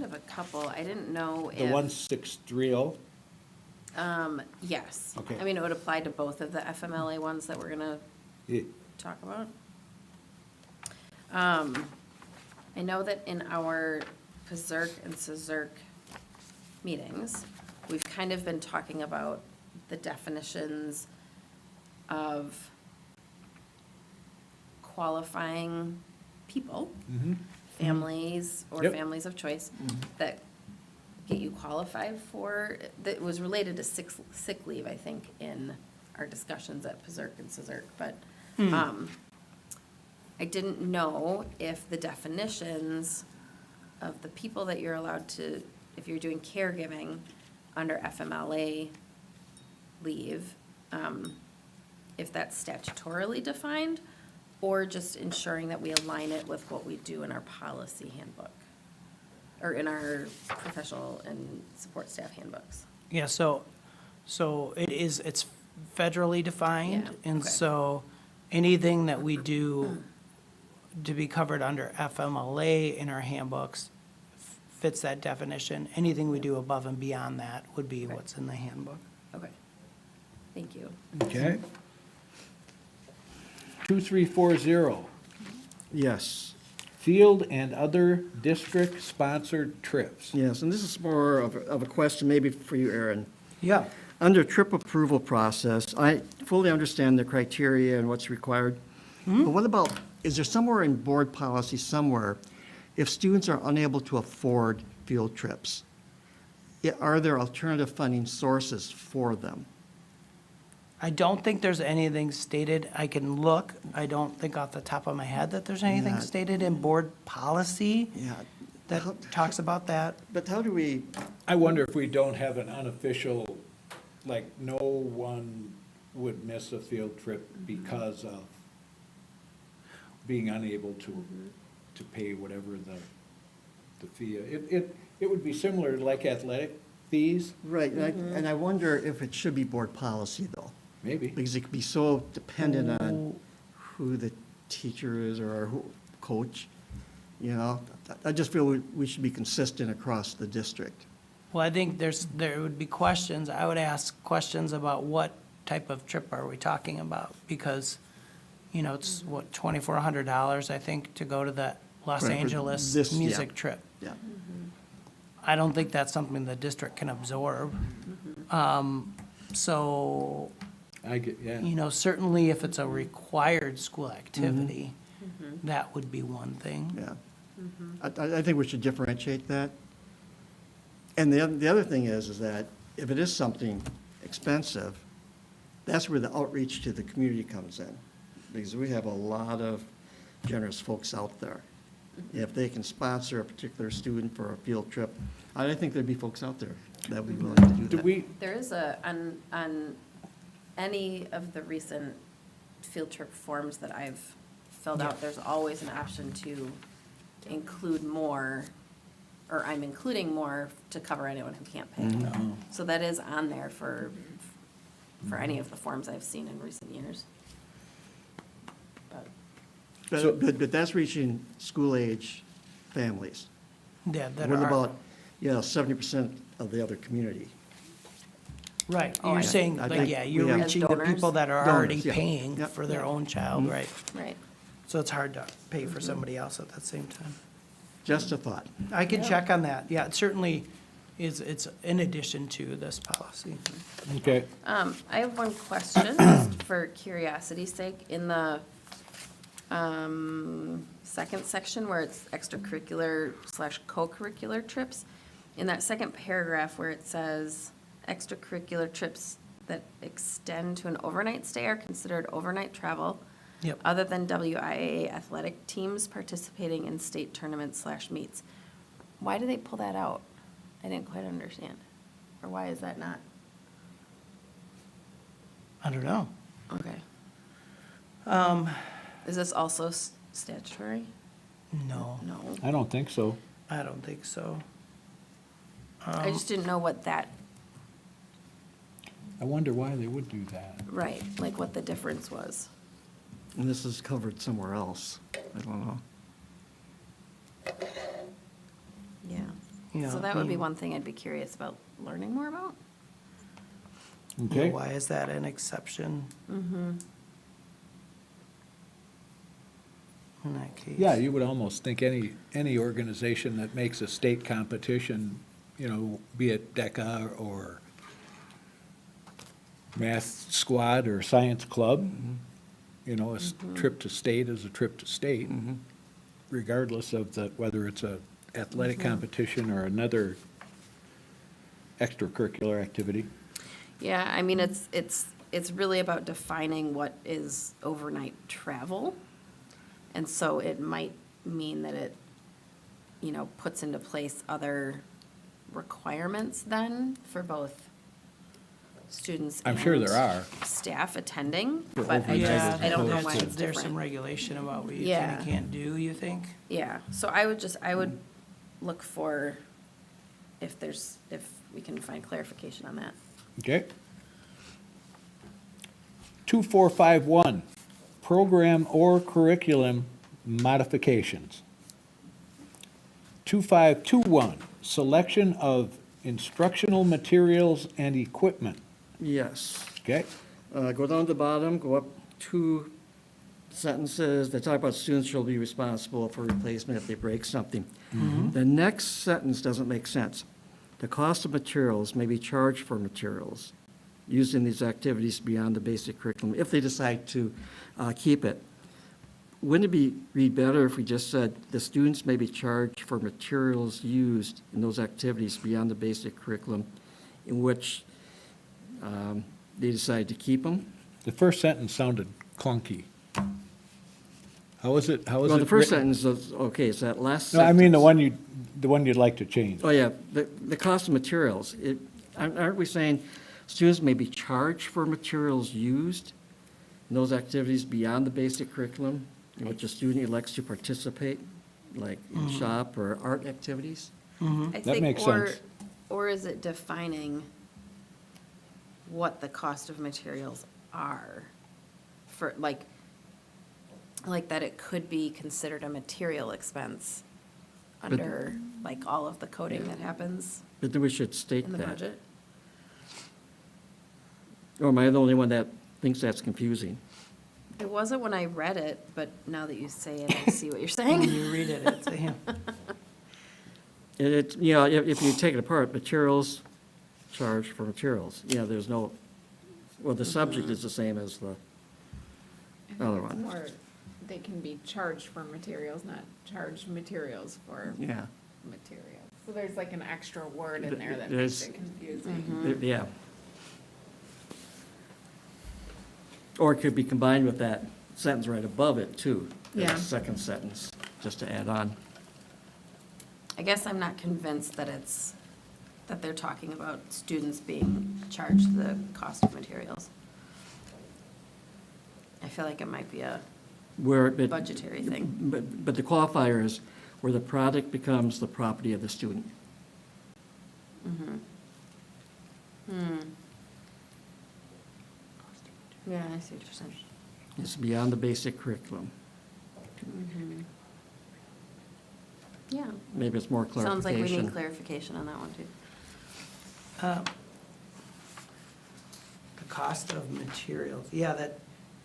of a couple, I didn't know the if. 1630. Yes. Okay. I mean, it would apply to both of the FMLA ones that we're gonna Yeah. talk about. I know that in our PZERC and CZERC meetings, we've kind of been talking about the definitions of qualifying people, families or Yep. families of choice that get you qualified for, that was related to sick leave, I think, in our discussions at PZERC and CZERC, but, I didn't know if the definitions of the people that you're allowed to, if you're doing caregiving under FMLA leave, if that's statutorily defined, or just ensuring that we align it with what we do in our policy handbook, or in our professional and support staff handbooks. Yeah, so it's federally defined, Yeah, and okay. so anything that we do to be covered under FMLA in our handbooks fits that definition. Anything we do above and beyond that would be Okay. what's in the handbook. Okay, thank you. Okay. 2340, Yes, field and other district-sponsored trips. yes, and this is more of a question maybe for you, Aaron. Yeah. Under trip approval process, I fully understand the criteria and what's required. But what about, is there somewhere in board policy somewhere, if students are unable to afford field trips, are there alternative funding sources for them? I don't think there's anything stated. I can look. I don't think off the top of my head that there's anything Yeah. stated in board policy Yeah, that talks about that. but how do we, I wonder if we don't have an unofficial, like, no one would miss a field trip because of being unable to pay whatever the fee. It would be similar like athletic fees, right, and I wonder if it should be board policy, though. maybe. Because it could be so dependent on who the teacher is or who, coach, you know? I just feel we should be consistent across the district. Well, I think there would be questions. I would ask questions about what type of trip are we talking about? Because, you know, it's what, $2,400, I think, to go to the Los Right, for Angeles this, yeah. music trip. Yeah, I don't think that's something the district can absorb. So, I get, yeah. you know, certainly if it's a required school activity, that would be one thing. yeah. I think we should differentiate that. And the other thing is that if it is something expensive, that's where the outreach to the community comes in. Because we have a lot of generous folks out there. If they can sponsor a particular student for a field trip, I think there'd be folks out there that would be willing to do that. Do we, There is on any of the recent field trip forms that I've filled out, there's always an option to include more, or I'm including more to cover anyone who can't pay. So that is on there for any of the forms I've seen in recent years. So- But that's reaching school-age families. Yeah, that What are, about, 70% of the other community? right, Oh, I you're see. saying, I like, think yeah, we you're have- reaching the Donors? people that are already Donors, yeah. paying Yep. for their Yeah. own child, right? Right. So it's hard to pay for somebody else at the same time. Just a thought. I can check on that. Yeah, it certainly is, it's in addition to this policy. Okay, I have one question, just for curiosity's sake. In the second section where it's extracurricular / co-curricular trips, in that second paragraph where it says extracurricular trips that extend to an overnight stay are considered overnight travel. Yep. Other than WIAA athletic teams participating in state tournaments / meets. Why do they pull that out? I didn't quite understand. Or why is that not? I don't know. Okay. Is this also statutory? No, No. I don't think so. I don't think so. I just didn't know what that, I wonder why they would do that. right, like what the difference was. And this is covered somewhere else. I don't know. Yeah. Yeah, So that I would be mean- one thing I'd be curious about learning more about. Okay, Why is that an exception? In that case? yeah, you would almost think any organization that makes a state competition, be it DECA or math squad or science club, trip to state is a trip to state, regardless of whether it's a athletic competition or another extracurricular activity. Yeah, I mean, it's really about defining what is overnight travel. And so it might mean that it, puts into place other requirements then for both students I'm sure there and are. staff attending, For but overnight I don't know as why opposed it's to- There's some different. regulation about what you can Yeah. and can't do, you think? Yeah, so I would look for if we can find clarification on that. Okay. 2451, program or curriculum modifications. 2521, selection of instructional materials and equipment. Yes. Okay, Go down to the bottom, go up 2 sentences, they talk about students shall be responsible for replacement if they break something. The next sentence doesn't make sense. The cost of materials may be charged for materials used in these activities beyond the basic curriculum, if they decide to keep it. Wouldn't it read better if we just said, the students may be charged for materials used in those activities beyond the basic curriculum in which they decide to keep them? the first sentence sounded clunky. How is it? Well, the first written? sentence is, okay, so that last No, I sentence. mean the one you'd like to change. Oh, yeah, the cost of materials. Aren't we saying students may be charged for materials used in those activities beyond the basic curriculum in which a student elects to participate, like in shop or art activities? I think, makes sense. Or is it defining what the cost of materials are for, like that it could be considered a material expense under, like, all of the coding that happens But then we should state in the that. budget? Or am I the only one that thinks that's confusing? It wasn't when I read it, but now that you say it, I see what you're When saying. you read it, it's, yeah. If you take it apart, materials, charged for materials, there's no, well, the subject is the same as the other one. Or they can be charged for materials, not charged materials for Yeah. materials. So there's like an extra word in there that There's- makes it confusing. Yeah. Or it could be combined with that sentence right above it, too. as a Yeah. second sentence, just to add on. I guess I'm not convinced that they're talking about students being charged the cost of materials. I feel like it might be a Where, budgetary thing. but the qualifier is where the product becomes the property of the student. Yeah, I see what you're saying. It's beyond the basic curriculum. Yeah. Maybe it's more clarification. Sounds like we need clarification on that one too. The cost of materials, yeah,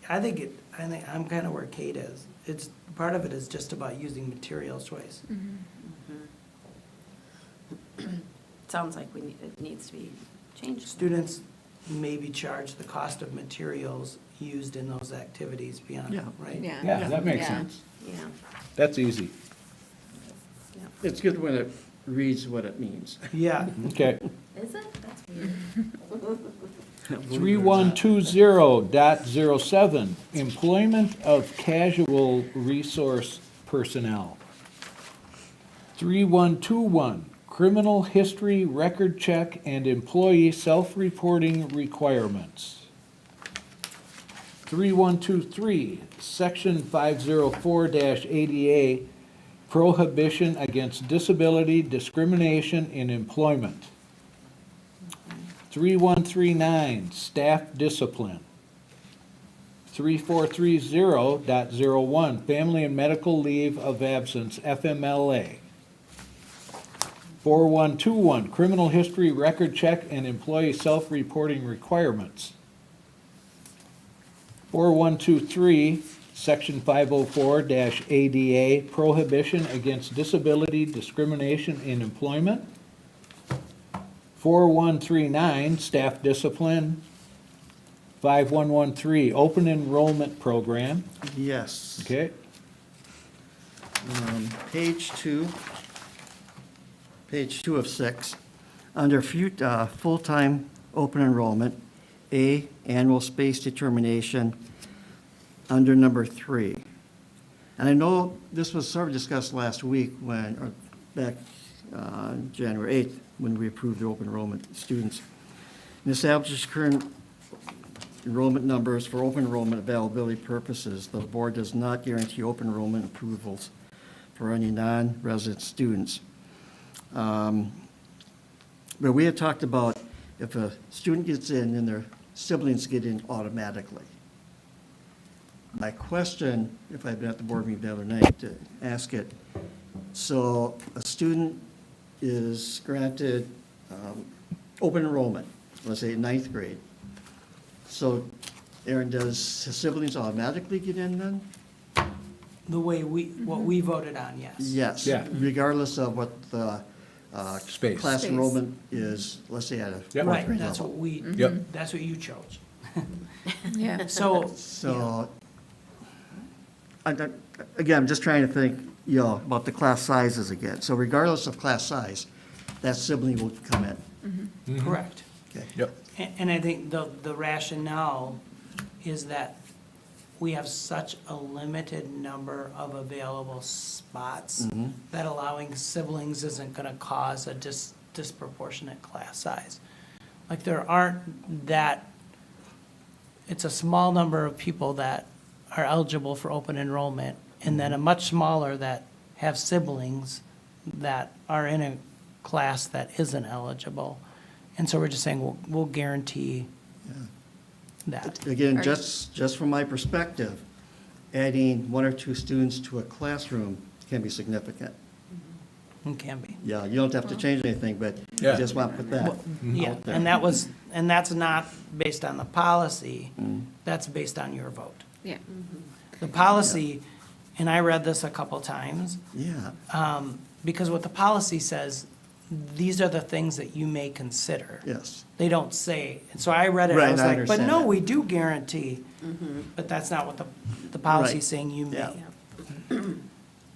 I think I'm kind of where Kate is. It's, part of it is just about using materials choice. Sounds like it needs to be changed. Students may be charged the cost of materials used in those activities beyond, Yeah. right? Yeah, that makes Yeah. sense. Yeah. That's easy. It's good when it reads what it means. Yeah, Okay. Is it? That's weird. 3120.07, employment of casual resource personnel. 3121, criminal history record check and employee self-reporting requirements. 3123, section 504-ADA, prohibition against disability discrimination in employment. 3139, staff discipline. 3430.01, family and medical leave of absence, FMLA. 4121, criminal history record check and employee self-reporting requirements. 4123, section 504-ADA, prohibition against disability discrimination in employment. 4139, staff discipline. 5113, open enrollment program. Yes. Okay, Page 2 of 6, under full-time open enrollment, A, annual space determination, under number 3. And I know this was sort of discussed last week or back January 8th, when we approved the open enrollment students. And establishes current enrollment numbers for open enrollment availability purposes. The board does not guarantee open enrollment approvals for any non-resident students. But we had talked about if a student gets in, then their siblings get in automatically. My question, if I'd been at the board meeting the other night to ask it, so a student is granted open enrollment, let's say ninth grade. So, Aaron, does his siblings automatically get in then? the way what we voted on, yes. Yes. Yeah. Regardless of what the Space. class Space. enrollment is, let's say at a Yep. fourth Right, grade that's level. what we, Yep. that's what you chose. Yeah. So, So, again, I'm just trying to think, about the class sizes again. So regardless of class size, that sibling will come in. correct. Okay. Yep. And I think the rationale is that we have such a limited number of available spots that allowing siblings isn't gonna cause a disproportionate class size. Like, there aren't that, it's a small number of people that are eligible for open enrollment, and then a much smaller that have siblings that are in a class that isn't eligible. And so we're just saying, we'll guarantee that. Again, Are- just from my perspective, adding one or two students to a classroom can be significant. It can be. Yeah, you don't have to change anything, but Yeah. I just want to put that. Yeah, out there. and that's not based on the policy, that's based on your vote. Yeah. The policy, and I read this a couple times, Yeah, because what the policy says, these are the things that you may consider. yes. They don't say, and so I read it, I Right, was I like, but understand no, that. we do guarantee. But that's not what the policy's Right. saying, you Yeah.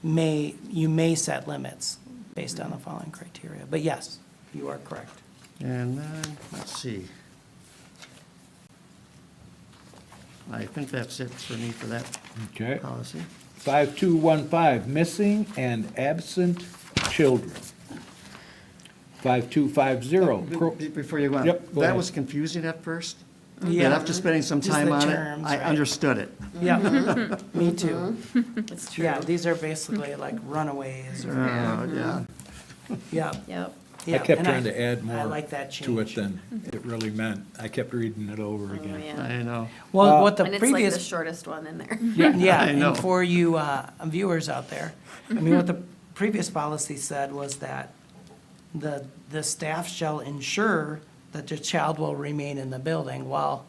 you may set limits based on the following criteria. But yes, you are correct. And then, let's see. I think that's it for me for that Okay. policy. 5215, missing and absent children. 5250, Before you go on, Yep, go that ahead. was confusing at first. Yeah. But after spending some Just time the on it, terms, I right. understood it. Yeah, me too. It's true. Yeah, these are basically like runaways or, Yeah. yeah, Yep. I Yeah, kept and trying to add I more like that to it change. than it really meant. I kept reading it over Oh, again. yeah. I know. Well, what the And it's like the previous, shortest one in there. yeah, I know. and for you viewers out there, I mean, what the previous policy said was that the staff shall ensure that the child will remain in the building. Well,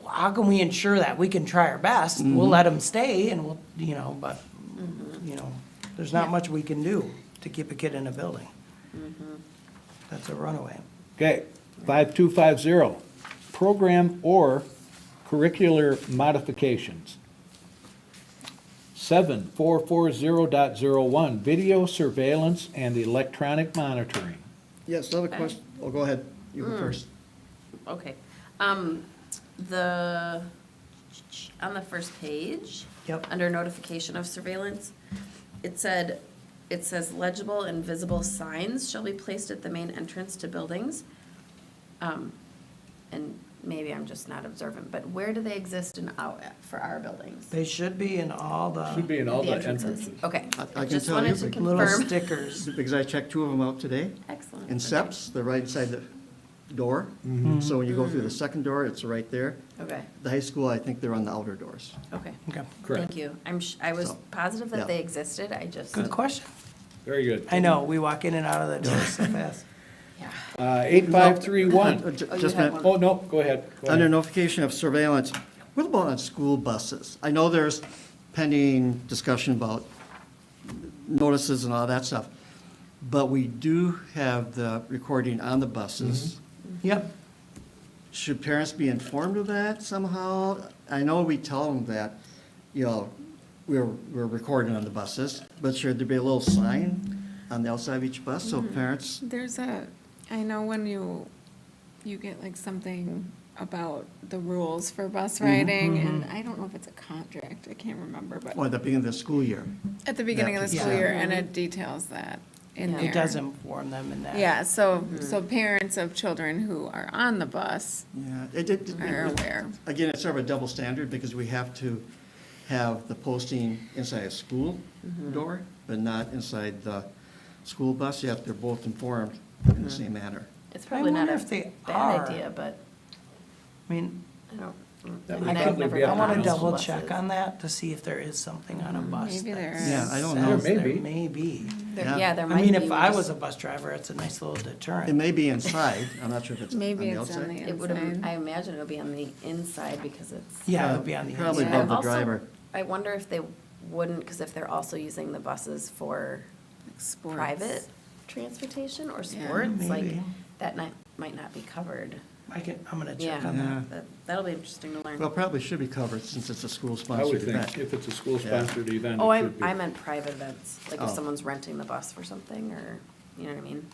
how can we ensure that? We can try our best. We'll let them stay and we'll, but, there's not much we can do to keep a kid in a building. That's a runaway. Okay, 5250, program or curricular modifications. 7440.01, video surveillance and electronic monitoring. Yes, another question. Oh, go ahead. You go first. Okay. On the first page. Yep. Under notification of surveillance, it says legible and visible signs shall be placed at the main entrance to buildings. And maybe I'm just not observant, but where do they exist for our buildings? They should be in all Should be the in all the entrances. Okay. I can Just tell wanted you to because- little confirm. stickers. Because I checked two of them out today. Excellent. In Okay. SEPs, they're right inside the door. So when you go through the second door, it's right there. Okay, The high school, I think they're on the outer doors. okay. Okay, Correct. Thank you. I was So, positive yeah. that they existed, I just, good question. Very good. I know, we walk in and out of the doors so fast. yeah. 8531. Oh, you Just a had minute. one. Oh, no, go ahead. Go Under ahead. notification of surveillance, what about on school buses? I know there's pending discussion about notices and all that stuff, but we do have the recording on the buses. Yep, Should parents be informed of that somehow? I know we tell them that, we're recording on the buses, but should there be a little sign on the outside of each bus so parents? I know when you get like something about the rules for bus riding, and I don't know if it's a contract, I can't remember, but Or at the beginning of the school year? at the beginning of the school Yeah. year, and it details that in Yeah. there. it does inform them in that. Yeah, so parents of children who are on the bus Yeah. are aware. Again, it's sort of a double standard because we have to have the posting inside a school door, but not inside the school bus, yet they're both informed in the same manner. It's probably not wonder a if they bad are. idea, but I mean, I don't. That I would mean, I've probably never be up I to gone want to on council. school double check buses. on that to see if there is something on a bus. Maybe that there Yeah, I don't know. says There may there be. may be. Yeah. Yeah, there I might mean, be. if I We was just- a bus driver, it's a nice little It deterrent. may be inside, I'm not sure if it's on the Maybe it's on outside. the It would, inside. I imagine it would be on the inside because it's. Yeah, it would be on the Probably inside. above the Also, driver. I wonder if they wouldn't, because if they're also using the buses for Like sports. private transportation or Yeah, sports, like, maybe. that might not be covered. I'm gonna check Yeah, on Yeah. that. that'll be interesting to learn. Well, probably should be covered since it's a I would school-sponsored think event. if it's a school-sponsored event, Oh, it should be. I meant private events, like if Oh. someone's renting the bus for something, or, you know what I mean?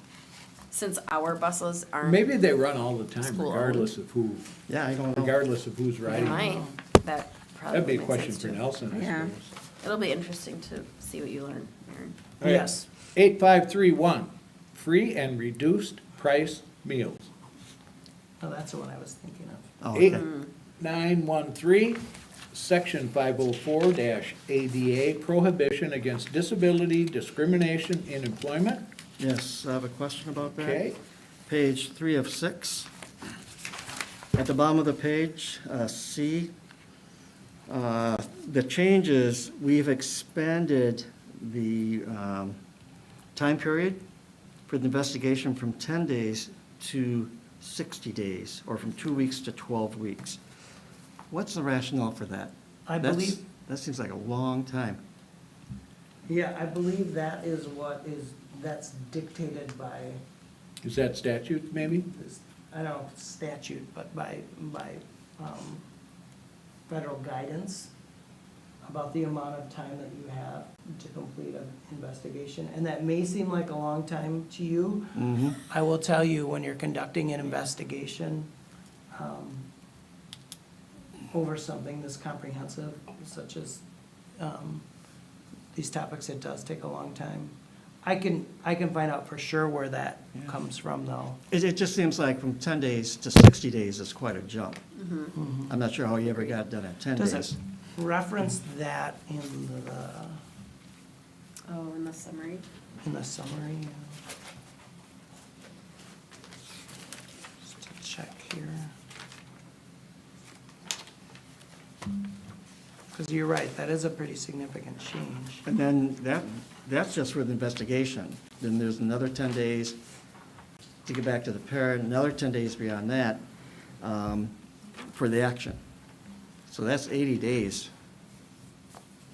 Since our buses aren't. Maybe they run all the time School-owned. regardless of who, Yeah, I don't know. regardless of who's They riding. might, that probably That'd be a makes question sense for too. Nelson, I Yeah. suppose. It'll be interesting to see what you learn, Aaron. All right. Yes. 8531, free and reduced price meals. Oh, that's the one I was thinking of. Oh, okay. 8913, Section 504-ADA, prohibition against disability discrimination in employment. Yes, I have a question about that. Okay, Page 3 of 6. At the bottom of the page, C, the changes, we've expanded the time period for the investigation from 10 days to 60 days, or from 2 weeks to 12 weeks. What's the rationale for that? I That's- believe- That seems like a long time. Yeah, I believe that is that's dictated by, is that statute maybe? I don't know if it's statute, but by federal guidance about the amount of time that you have to complete an investigation. And that may seem like a long time to you. I will tell you, when you're conducting an investigation over something this comprehensive, such as these topics, it does take a long time. I can find out for sure where that comes from, though. It just seems like from 10 days to 60 days is quite a jump. I'm not sure how you ever got done at 10 Does days. it reference that in the, Oh, in the summary? in the summary. Just to check here. Because you're right, that is a pretty significant change. And then that's just for the investigation. Then there's another 10 days to get back to the parent, another 10 days beyond that for the action. So that's 80 days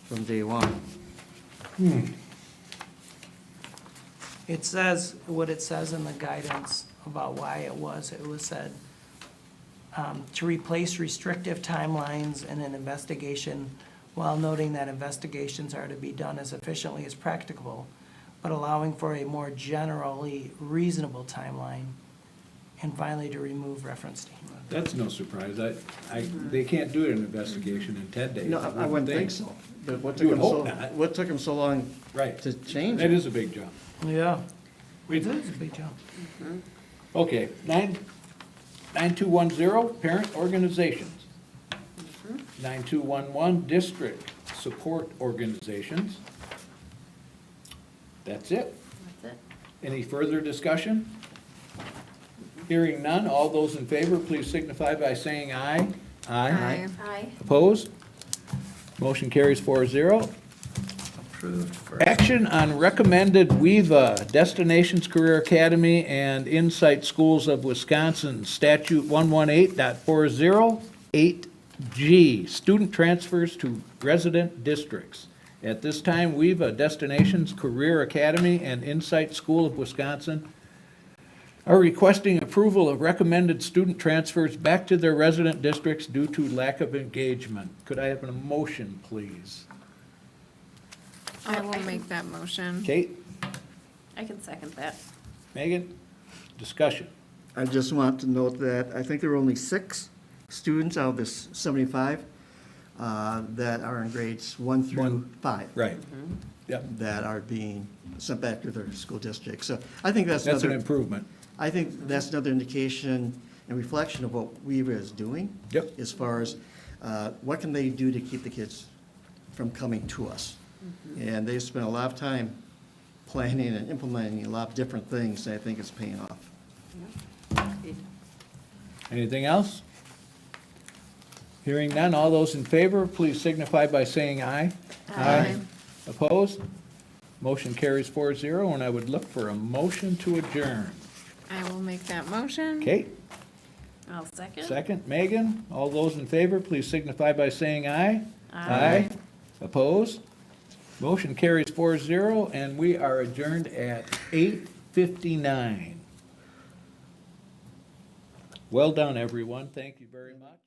from day one. It says, what it says in the guidance about why it was said, to replace restrictive timelines in an investigation while noting that investigations are to be done as efficiently as practicable, but allowing for a more generally reasonable timeline, and finally to remove reference to human. That's no surprise. They can't do an investigation in 10 days. No, I wouldn't think so. But what You took would them so, hope not. what took them so long Right. to change That it? is a big jump. Yeah. It is a big jump. Okay, 9210, parent organizations. 9211, district support organizations. That's it. That's it. Any further discussion? Hearing none, all those in favor, please signify by saying aye. Aye. Aye. Opposed? Motion carries 4-0. Approved first. Action on recommended WEVA, Destinations Career Academy and Insight Schools of Wisconsin, Statute 118.408G, student transfers to resident districts. At this time, WEVA, Destinations Career Academy and Insight School of Wisconsin are requesting approval of recommended student transfers back to their resident districts due to lack of engagement. Could I have a motion, please? I will make that motion. Kate? I can second that. Megan? Discussion. I just want to note that I think there were only 6 students out of this 75 that are in grades 1 through 5. Right. Yep. That are being sent back to their school district. So I think that's That's an another, improvement. I think that's another indication and reflection of what WEVA is doing. Yep. As far as what can they do to keep the kids from coming to us. And they've spent a lot of time planning and implementing a lot of different things, and I think it's paying off. Anything else? Hearing none, all those in favor, please signify by saying aye. Aye. Opposed? Motion carries 4-0, and I would look for a motion to adjourn. I will make that motion. Kate, I'll second. second. Megan, all those in favor, please signify by saying aye. Aye. Opposed? Motion carries 4-0, and we are adjourned at 8:59. Well done, everyone. Thank you very much.